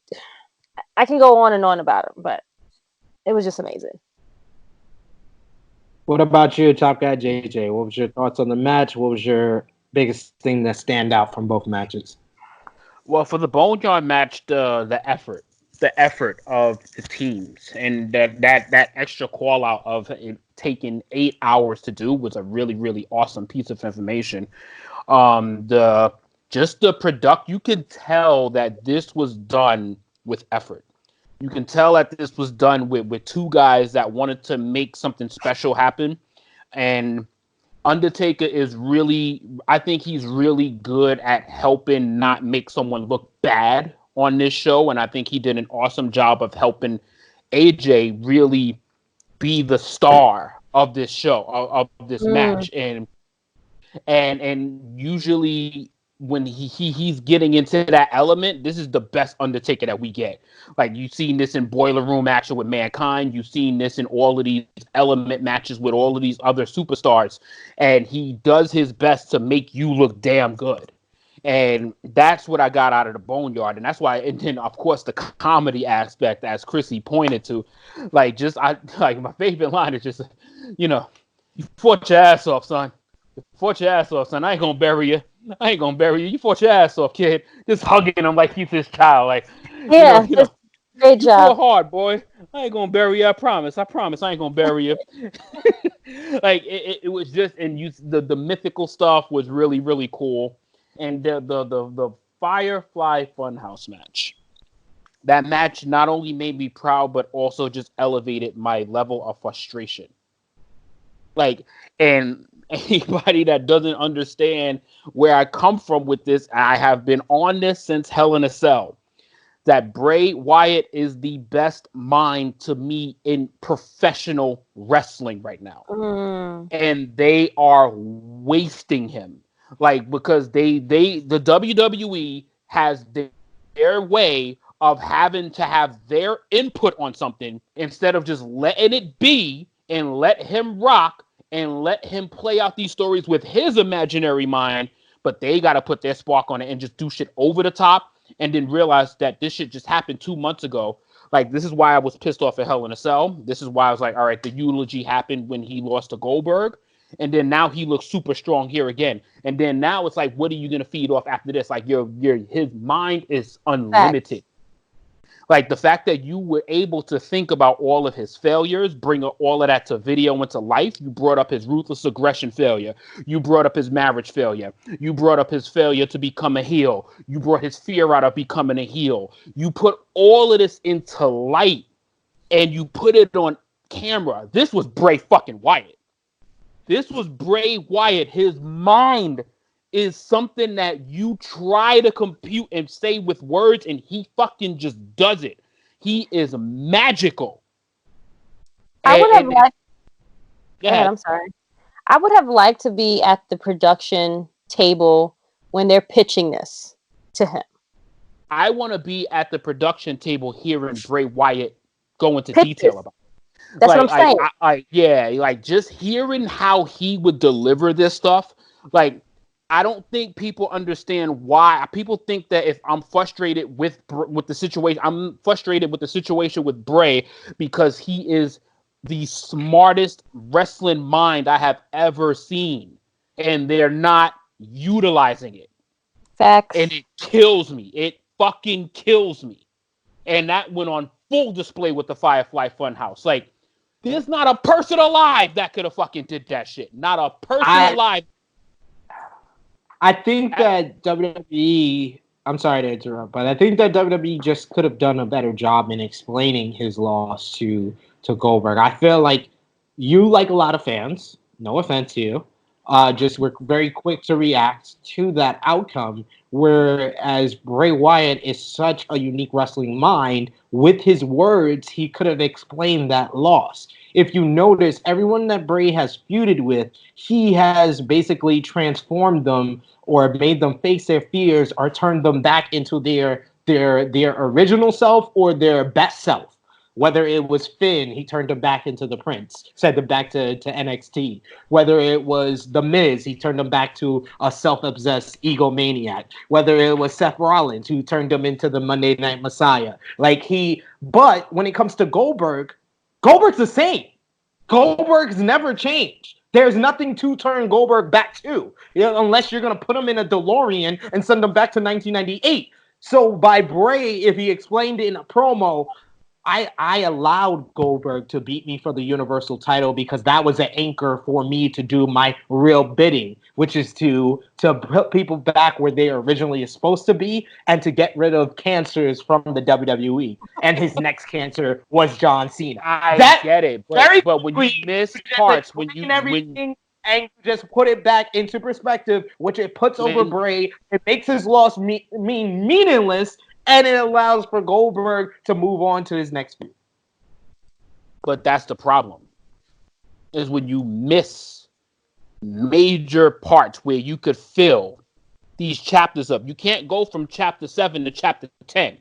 I can go on and on about it, but it was just amazing. What about you, Top Guy JJ? What was your thoughts on the match? What was your biggest thing that stand out from both matches? Well, for the Boneyard match, the effort of the teams and that extra call out of it taking 8 hours to do was a really, really awesome piece of information. The product, you can tell that this was done with effort. You can tell that this was done with two guys that wanted to make something special happen. And Undertaker is really, I think he's really good at helping not make someone look bad on this show. And I think he did an awesome job of helping AJ really be the star of this show, of this match. And usually when he's getting into that element, this is the best Undertaker that we get. Like, you've seen this in Boiler Room action with Mankind. You've seen this in all of these element matches with all of these other superstars. And he does his best to make you look damn good. And that's what I got out of the Boneyard. And that's why, and then, of course, the comedy aspect, as Krissi pointed to. Like, my favorite line is just, you fought your ass off, son. You fought your ass off, son. I ain't going to bury you. I ain't gonna bury you. You fought your ass off, kid. Just hugging him like he's his child. Like, yeah, great you job. fought hard, boy. I ain't gonna bury you. I promise. I ain't gonna bury you. Like, it was just, and the mythical stuff was really, really cool. And the Firefly Funhouse match. That match not only made me proud, but also just elevated my level of frustration. Like, and anybody that doesn't understand where I come from with this, I have been on this since Hell in a Cell, that Bray Wyatt is the best mind to me in professional wrestling right now. And they are wasting him. Like, because the WWE has their way of having to have their input on something instead of just letting it be and let him rock and let him play out these stories with his imaginary mind, but they got to put their spark on it and just do shit over the top and then realize that this shit just happened 2 months ago. Like, this is why I was pissed off at Hell in a Cell. This is why I was like, all right, the eulogy happened when he lost to Goldberg, and then now he looks super strong here again. And then now it's like, what are you going to feed off after this? Like, his mind is unlimited. Like, the fact that you were able to think about all of his failures, bring all of that to video into life. You brought up his ruthless aggression failure. You brought up his marriage failure. You brought up his failure to become a heel. You brought his fear out of becoming a heel. You put all of this into light and you put it on camera. This was Bray fucking Wyatt. This was Bray Wyatt. His mind is something that you try to compute and say with words, and he fucking just does it. He is magical. I would have liked. Go ahead. I'm sorry. I would have liked to be at the production table when they're pitching this to him. I want to be at the production table hearing Bray Wyatt go into detail about it. That's what I'm saying. Like, just hearing how he would deliver this stuff, like, I don't think people understand why. People think that if I'm frustrated with the situation, I'm frustrated with the situation with Bray because he is the smartest wrestling mind I have ever seen, and they're not utilizing it. Facts. And it kills me. It fucking kills me. And that went on full display with the Firefly Funhouse. Like, there's not a person alive that could have fucking did that shit. Not a person alive. I think that WWE, I'm sorry to interrupt, but I think that WWE just could have done a better job in explaining his loss to Goldberg. I feel like you, like a lot of fans, no offense to you, just were very quick to react to that outcome, whereas Bray Wyatt is such a unique wrestling mind. With his words, he could have explained that loss. If you notice, everyone that Bray has feuded with, he has basically transformed them or made them face their fears or turned them back into their original self or their best self. Whether it was Finn, he turned him back into the Prince, sent him back to NXT. Whether it was The Miz, he turned him back to a self-obsessed egomaniac. Whether it was Seth Rollins, who turned him into the Monday Night Messiah. But when it comes to Goldberg's the same. Goldberg's never changed. There's nothing to turn Goldberg back to, unless you're going to put him in a DeLorean and send him back to 1998. So by Bray, if he explained it in a promo, I allowed Goldberg to beat me for the Universal title because that was an anchor for me to do my real bidding, which is to put people back where they originally are supposed to be and to get rid of cancers from the WWE. And his next cancer was John Cena. I get it, but when you miss parts, and just put it back into perspective, which it puts over Bray, it makes his loss meaningless. And it allows for Goldberg to move on to his next feud. But that's the problem. Is when you miss major parts where you could feel these chapters up. You can't go from chapter 7 to chapter 10.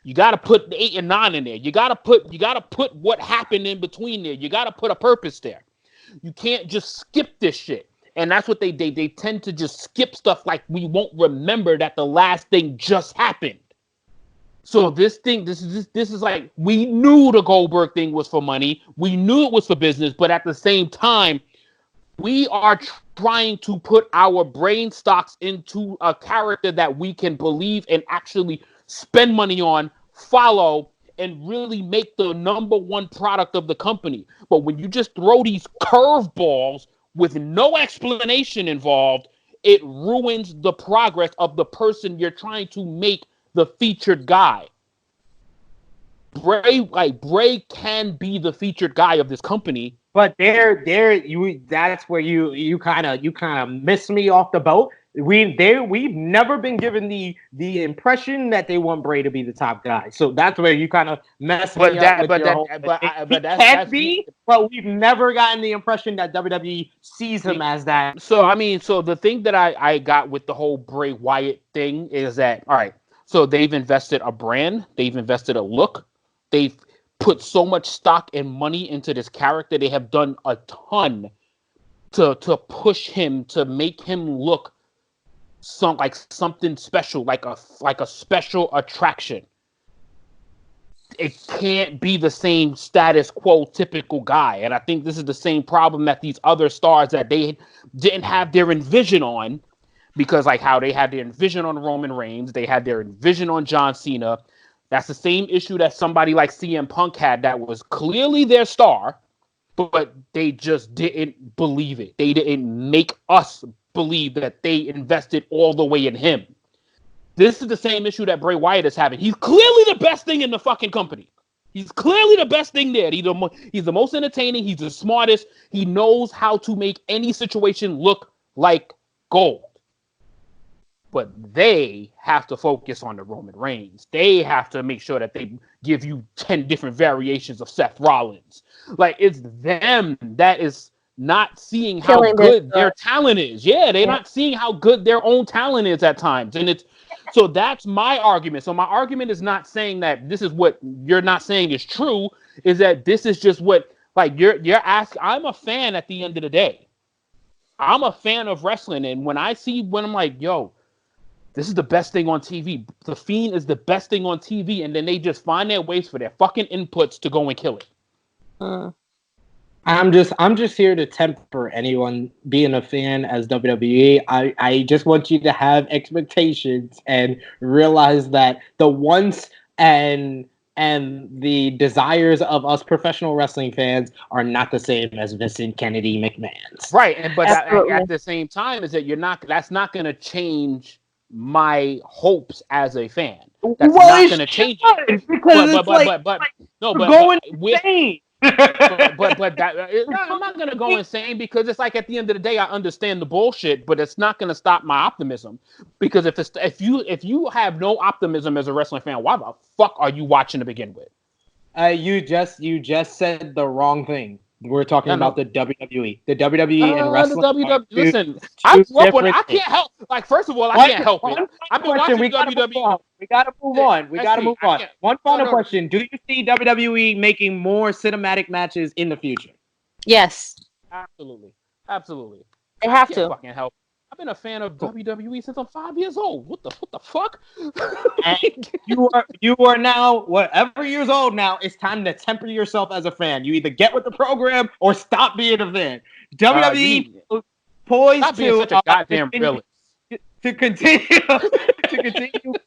You got to put the 8 and 9 in there. You got to put what happened in between there. You got to put a purpose there. You can't just skip this shit. And that's what they tend to just skip stuff like we won't remember that the last thing just happened. So this is like, we knew the Goldberg thing was for money. We knew it was for business, but at the same time, we are trying to put our brain stocks into a character that we can believe and actually spend money on, follow, and really make the number one product of the company. But when you just throw these curveballs with no explanation involved, it ruins the progress of the person you're trying to make the featured guy. Bray can be the featured guy of this company. But that's where you kind of miss me off the boat. We've never been given the impression that they want Bray to be the top guy. So that's where you kind of mess me up. But we've never gotten the impression that WWE sees him as that. So the thing that I got with the whole Bray Wyatt thing is that, all right, so they've invested a brand, they've invested a look, they've put so much stock and money into this character. They have done a ton to push him, to make him look something special, like a special attraction. It can't be the same status quo typical guy. And I think this is the same problem that these other stars that they didn't have their envision on, because like how they had their envision on Roman Reigns, they had their envision on John Cena. That's the same issue that somebody like CM Punk had, that was clearly their star, but they just didn't believe it. They didn't make us believe that they invested all the way in him. This is the same issue that Bray Wyatt is having. He's clearly the best thing in the fucking company. He's clearly the best thing there. He's the most entertaining. He's the smartest. He knows how to make any situation look like gold. But they have to focus on the Roman Reigns. They have to make sure that they give you 10 different variations of Seth Rollins. Like, it's them that is not seeing how good their talent is. Yeah, they're not seeing how good their own talent is at times. And so that's my argument. So my argument is not saying that this is what you're not saying is true, is that this is just what, like, you're asking. I'm a fan at the end of the day. I'm a fan of wrestling. And when I'm like, yo, this is the best thing on TV. The Fiend is the best thing on TV, and then they just find their ways for their fucking inputs to go and kill it. I'm just here to temper anyone being a fan as WWE. I just want you to have expectations and realize that the wants and the desires of us professional wrestling fans are not the same as Vincent Kennedy McMahon's. Right, but at the same time, is that that's not going to change my hopes as a fan. That's not going to change it. I'm not going to go insane, because it's like, at the end of the day, I understand the bullshit, but it's not going to stop my optimism. Because if you have no optimism as a wrestling fan, why the fuck are you watching to begin with? You just said the wrong thing. We're talking about the WWE. The WWE and wrestling. Listen, I grew up on it. I can't help. Like, first of all, I can't help it. I've been watching WWE. We gotta move on. One final question: do you see WWE making more cinematic matches in the future? Yes. Absolutely. They have to. Fucking help. I've been a fan of WWE since I'm 5 years old. What the fuck? you are now whatever years old now. It's time to temper yourself as a fan. You either get with the program or stop being a fan. WWE poised to such a goddamn villain. To continue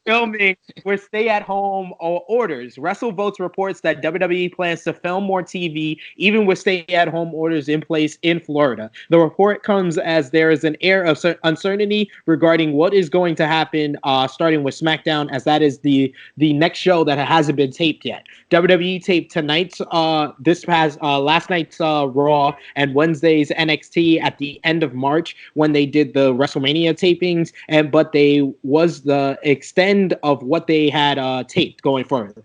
filming with stay-at-home orders. WrestleVotes reports that WWE plans to film more TV, even with stay-at-home orders in place in Florida. The report comes as there is an air of uncertainty regarding what is going to happen, starting with SmackDown, as that is the next show that hasn't been taped yet. WWE taped tonight's, last night's Raw and Wednesday's NXT at the end of March when they did the WrestleMania tapings. But they was the extend of what they had taped going further.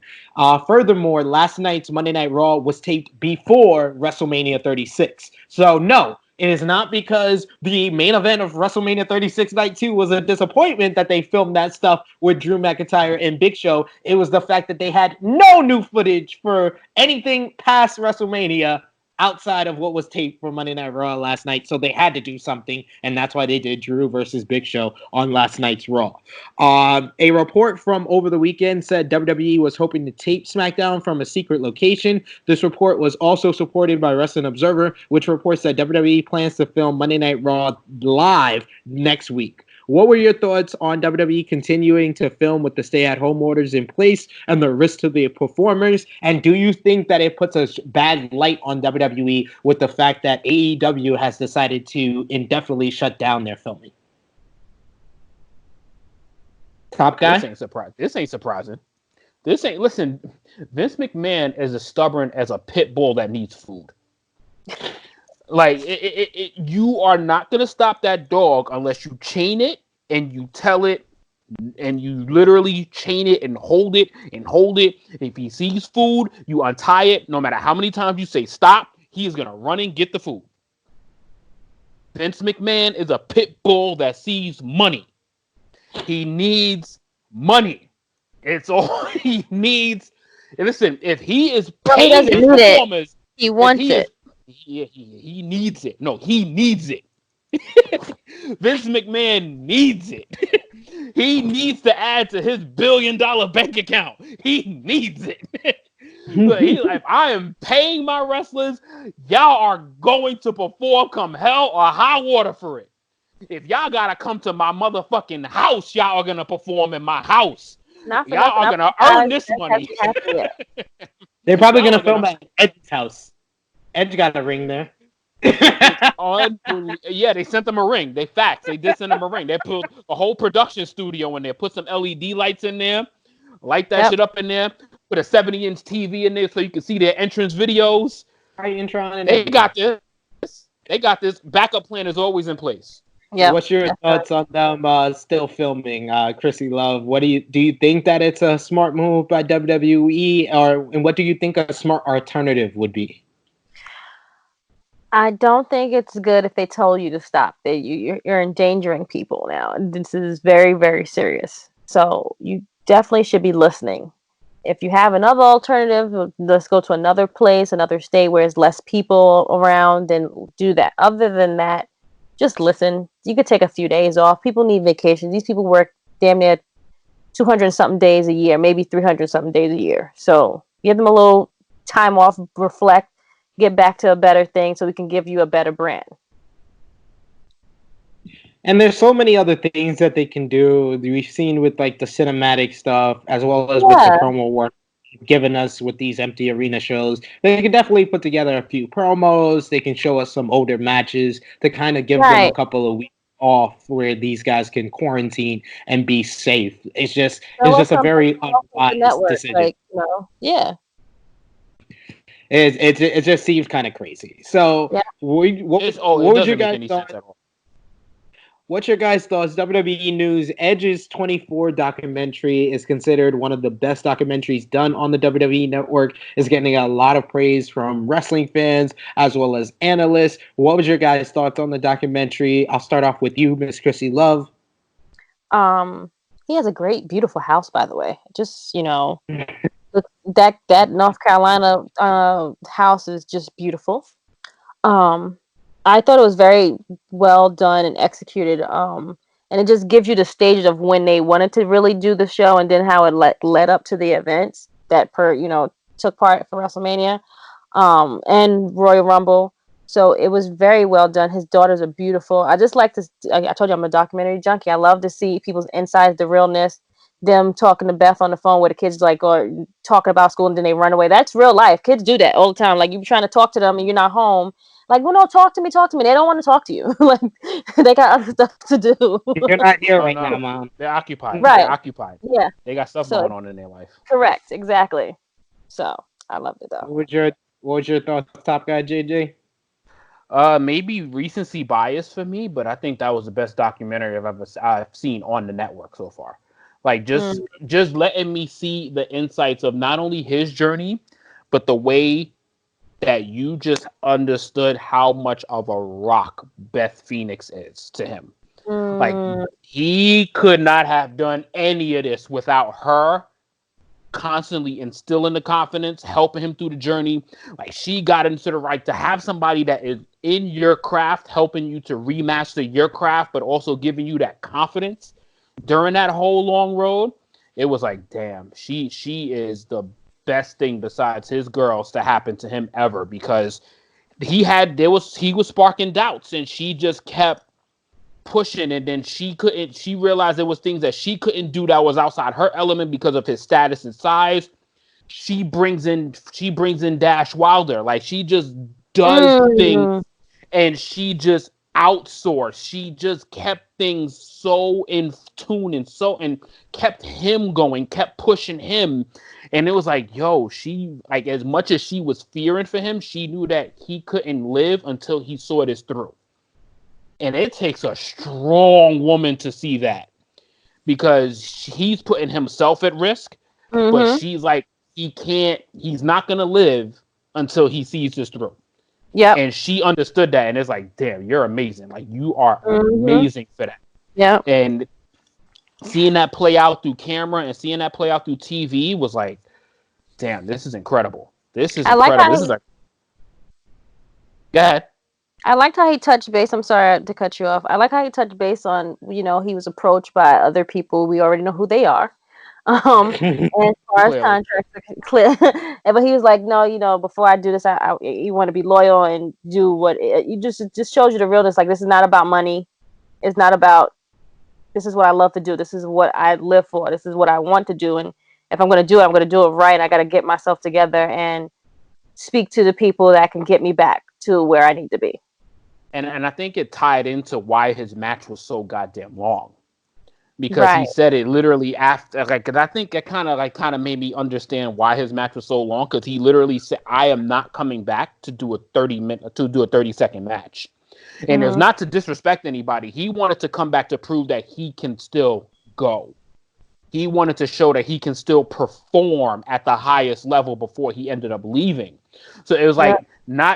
Furthermore, last night's Monday Night Raw was taped before WrestleMania 36. So no, It is not because the main event of WrestleMania 36 Night 2 was a disappointment that they filmed that stuff with Drew McIntyre and Big Show. It was the fact that they had no new footage for anything past WrestleMania outside of what was taped for Monday Night Raw last night. So they had to do something, and that's why they did Drew versus Big Show on last night's Raw. A report from over the weekend said WWE was hoping to tape SmackDown from a secret location. This report was also supported by Wrestling Observer, which reports that WWE plans to film Monday Night Raw live next week. What were your thoughts on WWE continuing to film with the stay-at-home orders in place and the risk to the performers? And do you think that it puts a bad light on WWE with the fact that AEW has decided to indefinitely shut down their filming? Top guy? This ain't surprising. Listen, Vince McMahon is as stubborn as a pit bull that needs food. Like, you are not going to stop that dog unless you chain it and you tell it and you literally chain it and hold it and hold it. If he sees food, you untie it. No matter how many times you say stop, he is going to run and get the food. Vince McMahon is a pit bull that sees money. He needs money. It's all he needs. And listen, if he is paying his performers, he wants it. He needs it. No, he needs it. Vince McMahon needs it. He needs to add to his $1 billion bank account. He needs it. If I am paying my wrestlers, y'all are going to perform come hell or high water for it. If y'all gotta come to my motherfucking house, y'all are gonna perform in my house. Y'all are gonna earn this money. They're probably gonna film at Edge's house. Edge got a ring there. Yeah, they sent them a ring. They did send them a ring. They put a whole production studio in there, put some LED lights in there, light that shit up in there, put a 70-inch TV in there so you can see their entrance videos. They got this. They got this. Backup plan is always in place. Yeah. What's your thoughts on them still filming, Krissi Luv? What do you think that it's a smart move by WWE, and what do you think a smart alternative would be? I don't think it's good if they told you to stop. You're endangering people now. This is very, very serious. So you definitely should be listening. If you have another alternative, let's go to another place, another state where there's less people around, and do that. Other than that, just listen. You could take a few days off. People need vacations. These people work damn near 200-something days a year, maybe 300-something days a year. So give them a little time off, reflect, get back to a better thing so we can give you a better brand. And there's so many other things that they can do. We've seen with like the cinematic stuff as well as with the promo work given us with these empty arena shows. They can definitely put together a few promos. They can show us some older matches to kind of give them a couple of weeks off where these guys can quarantine and be safe. It's just a very unwise decision. It just seems kind of crazy. So, what's your guys' thoughts? WWE News: Edge's 24 documentary is considered one of the best documentaries done on the WWE Network. Is getting a lot of praise from wrestling fans as well as analysts. What was your guys' thoughts on the documentary? I'll start off with you, Miss Krissi Luv. He has a great, beautiful house, by the way. Just that North Carolina house is just beautiful. I thought it was very well done and executed. And it just gives you the stages of when they wanted to really do the show and then how it led up to the events that took part for WrestleMania and Royal Rumble. So it was very well done. His daughters are beautiful. I just like to. I told you I'm a documentary junkie. I love to see people's insides, the realness. Them talking to Beth on the phone where the kids or talking about school and then they run away. That's real life. Kids do that all the time. Like, you trying to talk to them and you're not home. Like, well, no, talk to me. They don't want to talk to you. Like, they got other stuff to do. You're not here right now, Mom. They're occupied. Right. They're occupied. Yeah. They got stuff going on in their life. Correct. Exactly. So I loved it though. What was your thoughts, Top Guy JJ? Maybe recency bias for me, but I think that was the best documentary I've seen on the network so far. Like, just letting me see the insights of not only his journey, but the way that you just understood how much of a rock Beth Phoenix is to him. Like, he could not have done any of this without her constantly instilling the confidence, helping him through the journey. Like, she got into the right to have somebody that is in your craft, helping you to remaster your craft, but also giving you that confidence during that whole long road. It was like, damn, she is the best thing besides his girls to happen to him ever, because he was sparking doubts, and she just kept pushing, and then she realized there was things that she couldn't do that was outside her element because of his status and size. She brings in Dash Wilder. Like, she just does things, and she just outsourced. She just kept things so in tune and kept him going, kept pushing him. And it was like, yo, she, like, as much as she was fearing for him, she knew that he couldn't live until he saw this through. And it takes a strong woman to see that, because he's putting himself at risk, but she's like, he's not going to live until he sees this through. Yeah. And she understood that. And it's like, damn, you're amazing. Like, you are amazing for that. Yeah. And seeing that play out through camera and seeing that play out through TV was like, damn, this is incredible. This is incredible. Go ahead. I liked how he touched base. I'm sorry to cut you off. I like how he touched base on, he was approached by other people. We already know who they are. And as far as contracts are clear, but he was like, no, before I do this, you want to be loyal and do what you just shows you the realness. Like, this is not about money. It's not about, this is what I love to do. This is what I live for. This is what I want to do. And if I'm going to do it, I'm going to do it right. I got to get myself together and speak to the people that can get me back to where I need to be. And I think it tied into why his match was so goddamn long, because he said it literally after. Like, cause I think it kind of made me understand why his match was so long. Because he literally said, "I am not coming back to do a 30-second match," and it's not to disrespect anybody. He wanted to come back to prove that he can still go. He wanted to show that he can still perform at the highest level before he ended up leaving. So it was like,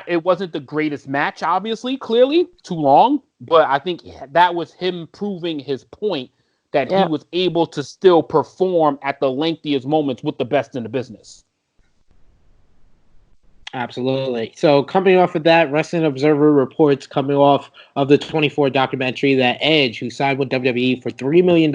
it wasn't the greatest match, obviously, clearly, too long. But I think that was him proving his point that he was able to still perform at the lengthiest moments with the best in the business. Absolutely. So coming off of that, Wrestling Observer reports coming off of the 24 documentary that Edge, who signed with WWE for $3 million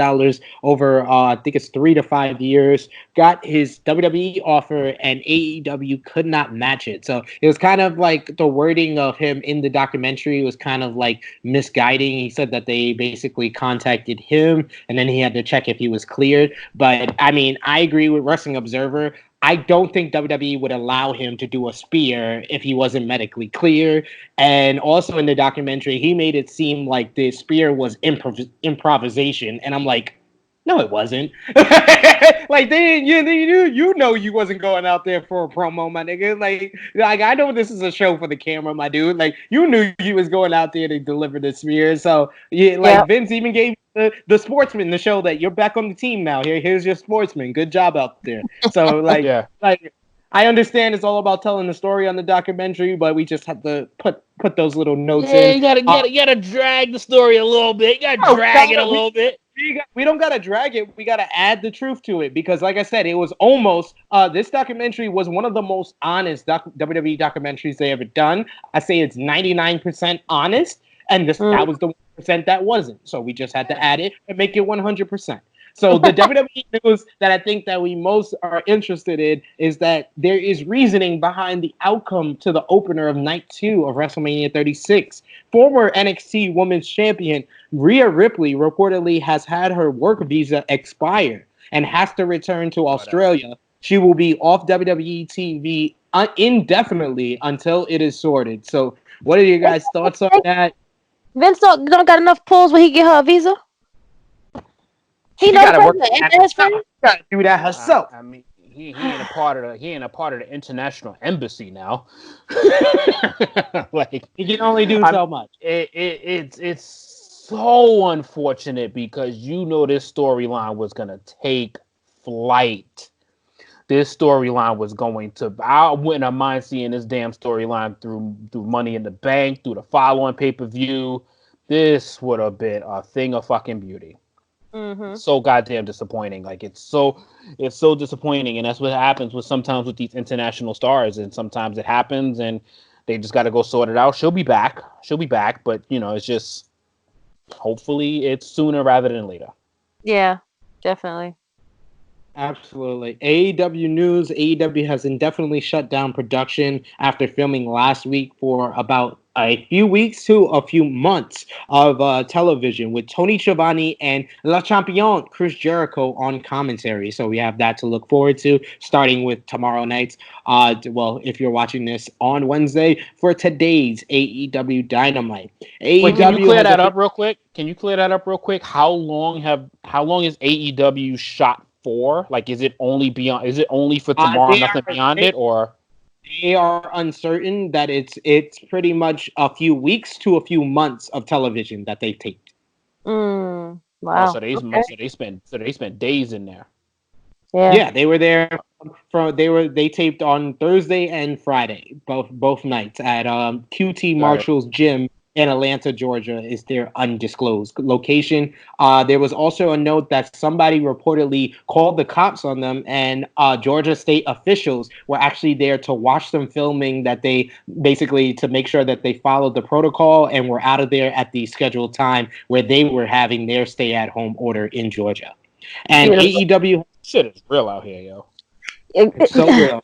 over, I think it's 3 to 5 years, got his WWE offer and AEW could not match it. So it was kind of like the wording of him in the documentary was kind of like misguiding. He said that they basically contacted him and then he had to check if he was cleared. But I mean, I agree with Wrestling Observer. I don't think WWE would allow him to do a spear if he wasn't medically clear. And also in the documentary, he made it seem like the spear was improvisation. And I'm like, no, it wasn't. Like, you know you wasn't going out there for a promo, my nigga. Like I know this is a show for the camera, my dude. Like, you knew you was going out there to deliver the spear. So Vince even gave the sportsman the show that you're back on the team now. Here's your sportsman. Good job out there. So like I understand it's all about telling the story on the documentary, but we just have to put those little notes in. You gotta drag the story a little bit. You gotta drag it a little bit. We don't gotta drag it. We gotta add the truth to it, because, like I said, it was almost this documentary was one of the most honest WWE documentaries they ever done. I say it's 99% honest, and that was the 1% that wasn't. So we just had to add it and make it 100%. So the WWE news that I think that we most are interested in is that there is reasoning behind the outcome to the opener of Night 2 of WrestleMania 36. Former NXT Women's Champion Rhea Ripley reportedly has had her work visa expire and has to return to Australia. She will be off WWE TV indefinitely until it is sorted. So what are your guys' thoughts on that? Vince don't got enough pulls when he get her a visa? He gotta work. Gotta do that herself. I mean, he ain't a part of the international embassy now. Like, he can only do so much. It's so unfortunate, because this storyline was gonna take flight. this storyline was going to. I wouldn't have mind seeing this damn storyline through Money in the Bank, through the following pay-per-view. This would have been a thing of fucking beauty. Mm-hmm. So goddamn disappointing. Like it's so disappointing, and that's what happens sometimes with these international stars. And sometimes it happens, and they just got to go sort it out. She'll be back, but it's just hopefully it's sooner rather than later. Yeah, definitely. Absolutely. AEW news. AEW has indefinitely shut down production after filming last week for about a few weeks to a few months of television with Tony Schiavone and Le Champion Chris Jericho on commentary. So we have that to look forward to, starting with tomorrow night. Well, if you're watching this on Wednesday for today's AEW Dynamite. Wait, can you clear that up real quick? How long is AEW shot for? Like, is it only for tomorrow, nothing beyond it, or? They are uncertain that it's pretty much a few weeks to a few months of television that they've taped. Wow. Oh, so they spent days in there. Yeah, they were there they taped on Thursday and Friday, both nights at QT Marshall's gym in Atlanta, Georgia, is their undisclosed location. There was also a note that somebody reportedly called the cops on them, and Georgia state officials were actually there to watch them filming, that they basically to make sure that they followed the protocol and were out of there at the scheduled time where they were having their stay-at-home order in Georgia. And AEW shit is real out here, yo. It's so real.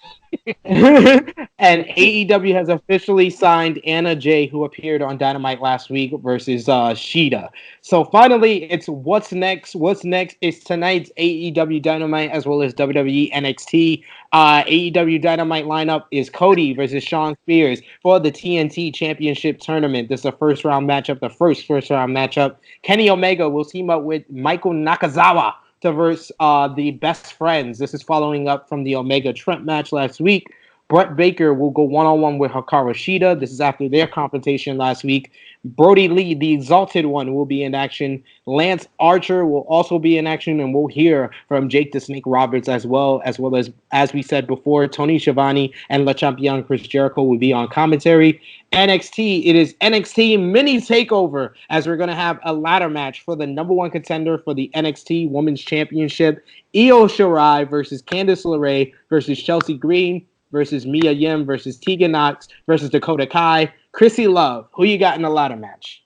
And AEW has officially signed Anna Jay, who appeared on Dynamite last week, versus Shida. So finally, it's what's next. What's next is tonight's AEW Dynamite as well as WWE NXT. AEW Dynamite lineup is Cody versus Shawn Spears for the TNT Championship Tournament. This is a first round matchup. Kenny Omega will team up with Michael Nakazawa to verse the Best Friends. This is following up from the Omega Trent match last week. Brett Baker will go one-on-one with Hikaru Shida. This is after their confrontation last week. Brody Lee, the Exalted One, will be in action. Lance Archer will also be in action, and we'll hear from Jake the Snake Roberts as well as we said before, Tony Schiavone and Le Champion Chris Jericho will be on commentary. NXT, it is NXT mini takeover, as we're going to have a ladder match for the number one contender for the NXT Women's Championship. Io Shirai versus Candice LeRae versus Chelsea Green versus Mia Yim versus Tegan Nox versus Dakota Kai. Krissi Luv, who you got in the ladder match?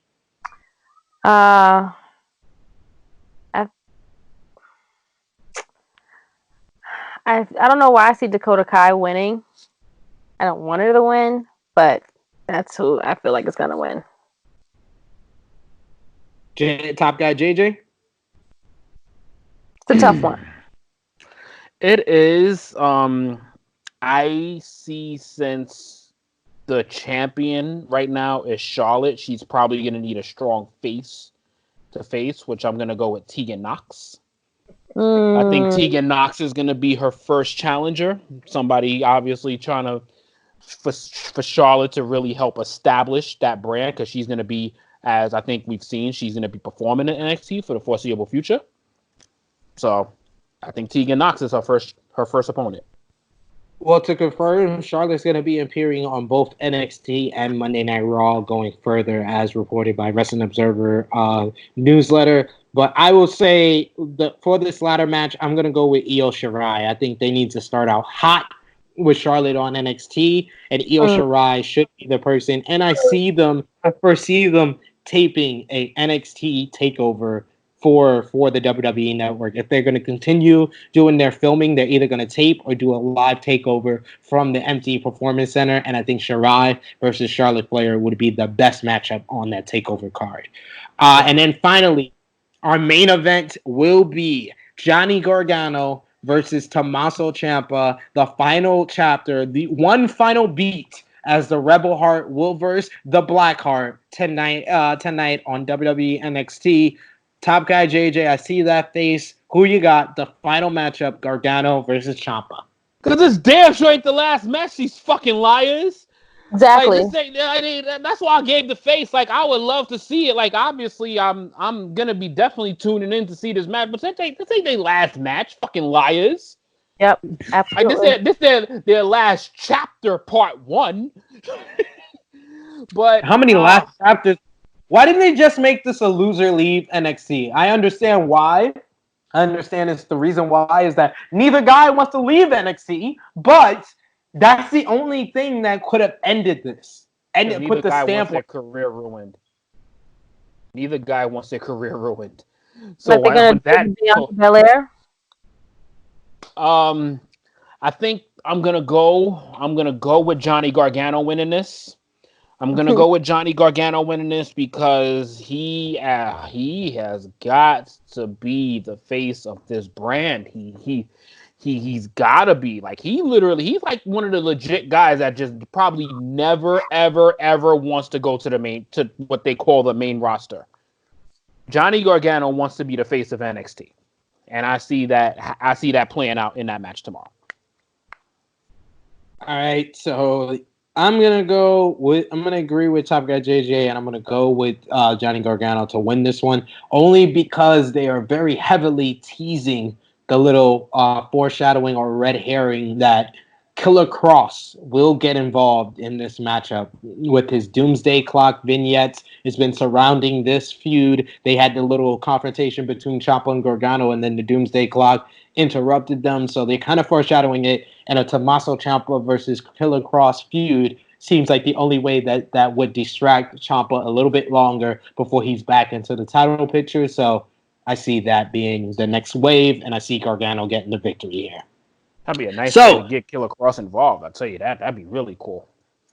I don't know why I see Dakota Kai winning. I don't want her to win, but that's who I feel like is going to win. Top guy JJ? It's a tough one. It is. I see, since the champion right now is Charlotte, she's probably going to need a strong face to face, which I'm going to go with Tegan Nox. I think Tegan Nox is going to be her first challenger. Somebody obviously trying to, for Charlotte to really help establish that brand, because she's going to be, as I think we've seen, she's going to be performing in NXT for the foreseeable future. So I think Tegan Nox is her first opponent. Well, to confirm, Charlotte's going to be appearing on both NXT and Monday Night Raw going further, as reported by Wrestling Observer newsletter. But I will say that for this ladder match, I'm going to go with Io Shirai. I think they need to start out hot with Charlotte on NXT, and Io Shirai should be the person. And I foresee them taping a NXT takeover for the WWE Network. If they're going to continue doing their filming, they're either going to tape or do a live takeover from the MT Performance Center. And I think Shirai versus Charlotte Flair would be the best matchup on that takeover card. And then finally, our main event will be Johnny Gargano versus Tommaso Ciampa, the final chapter, the one final beat, as the Rebel Heart will verse the Black Heart tonight on WWE NXT. Top guy JJ, I see that face. Who you got? The final matchup, Gargano versus Ciampa. Because this damn sure ain't the last match, these fucking liars. Exactly. Like, that's why I gave the face. Like, I would love to see it. Like, obviously, I'm gonna be definitely tuning in to see this match. But this ain't their last match. Fucking liars. Yep, Like absolutely. this their last chapter, part 1. But how many last chapters? Why didn't they just make this a loser leave NXT? I understand why. I understand it's the reason why is that neither guy wants to leave NXT, but that's the only thing that could have ended this and neither put the guy stamp wants their career ruined. Neither guy wants their career ruined. So But they're gonna when that, do Bianca Belair. I think I'm gonna go with Johnny Gargano winning this. I'm gonna go with Johnny Gargano winning this because he has got to be the face of this brand. He's gotta be like he's like one of the legit guys that just probably never ever wants to go to what they call the main roster. Johnny Gargano wants to be the face of NXT, and I see that playing out in that match tomorrow. All right, so I'm gonna agree with Top Guy JJ, and I'm gonna go with Johnny Gargano to win this one, only because they are very heavily teasing the little foreshadowing or red herring that Killer Cross will get involved in this matchup with his Doomsday Clock vignettes. It's been surrounding this feud. They had the little confrontation between Ciampa and Gargano, and then the Doomsday Clock interrupted them, so they're kind of foreshadowing it. And a Tommaso Ciampa versus Killer Cross feud seems like the only way that would distract Ciampa a little bit longer before he's back into the title picture. So I see that being the next wave, and I see Gargano getting the victory here. That'd be a nice way to get Killer Cross involved. I'll tell you that. That'd be really cool.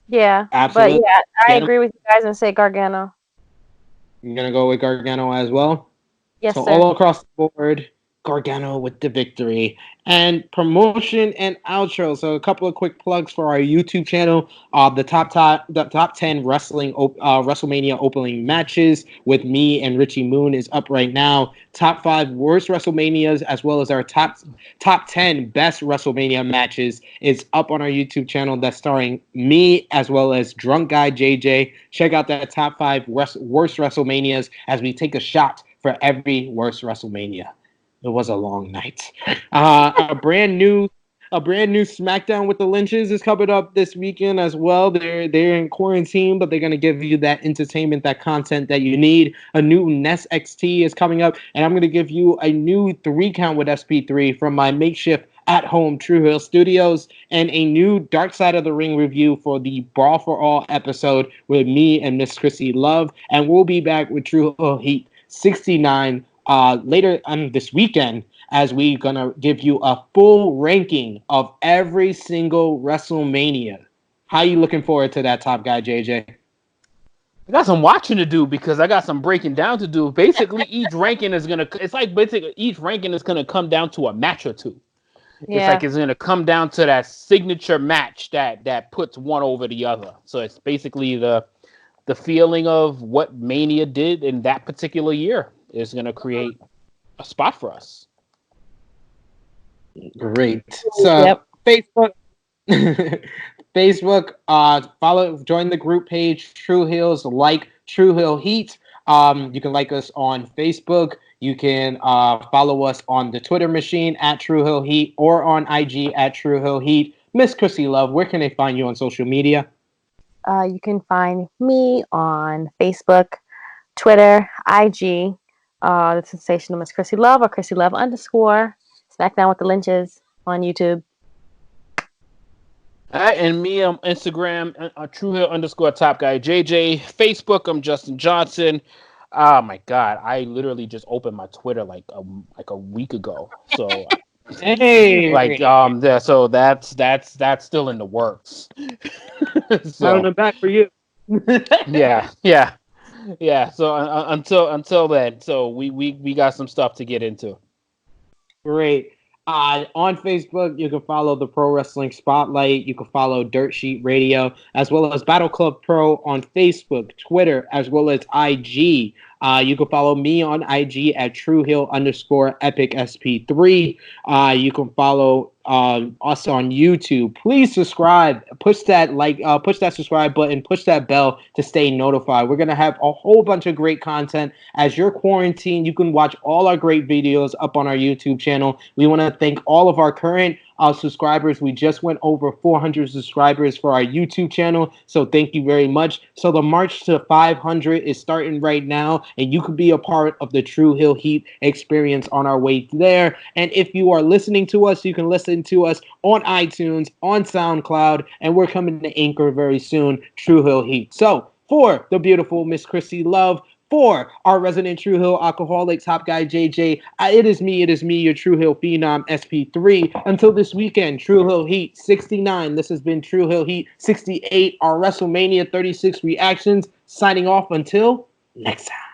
Yeah, absolutely. But yeah, I agree with you guys and say Gargano. You're gonna go with Gargano as well? Yes, so sir. all across the board, Gargano with the victory. And promotion and outro. So a couple of quick plugs for our YouTube channel. The top 10 WrestleMania opening matches with me and Richie Moon is up right now. Top 5 worst WrestleManias, as well as our top 10 best WrestleMania matches, is up on our YouTube channel. That's starring me as well as Drunk Guy JJ. Check out that top 5 worst WrestleManias as we take a shot for every worst WrestleMania. It was a long night. A brand new SmackDown with the Lynches is coming up this weekend as well. They're in quarantine, but they're gonna give you that entertainment, that content that you need. A new Nest XT is coming up, and I'm gonna give you a new 3 count with SP3 from my makeshift at-home Tru Heel Studios, and a new Dark Side of the Ring review for the Brawl for All episode with me and Miss Krissi Luv. And we'll be back with Tru Heel Heat 69 later on this weekend, as we're gonna give you a full ranking of every single WrestleMania. How you looking forward to that, Top Guy JJ? I got some watching to do because I got some breaking down to do. Basically, each ranking is gonna come down to a match or two. Yeah. It's like it's gonna come down to that signature match that puts one over the other. So it's basically the feeling of what Mania did in that particular year is going to create a spot for us. Great. So Facebook, join the group page, Tru Heels, like Tru Heel Heat. You can like us on Facebook. You can follow us on the Twitter machine at Tru Heel Heat or on IG at Tru Heel Heat. Miss Krissi Luv, where can they find you on social media? You can find me on Facebook, Twitter, IG, the sensational Miss Krissi Luv or Krissi Luv _ SmackDown with the Lynches on YouTube. And me on Instagram, Tru Heel _ Top Guy JJ. Facebook, I'm Justin Johnson. Oh my God, I literally just opened my Twitter like a week ago. So. Hey, so that's still in the works. So on the back for you. yeah. So until then, so we got some stuff to get into. Great. On Facebook, you can follow the Pro Wrestling Spotlight. You can follow Dirt Sheet Radio, as well as Battle Club Pro on Facebook, Twitter, as well as IG. You can follow me on IG at Tru Heel _ Epic SP3. You can follow us on YouTube. Please subscribe. Push that subscribe button. Push that bell to stay notified. We're gonna have a whole bunch of great content. As you're quarantined, you can watch all our great videos up on our YouTube channel. We want to thank all of our current subscribers. We just went over 400 subscribers for our YouTube channel, so thank you very much. So the march to 500 is starting right now, and you could be a part of the Tru Heel Heat experience on our way there. And if you are listening to us, you can listen to us on iTunes, on SoundCloud, and we're coming to Anchor very soon, Tru Heel Heat. So for the beautiful Miss Krissi Luv, for our resident Tru Heel alcoholic top guy JJ, it is me, your Tru Heel phenom SP3. Until this weekend, Tru Heel Heat 69. This has been Tru Heel Heat 68, our WrestleMania 36 reactions. Signing off until next time.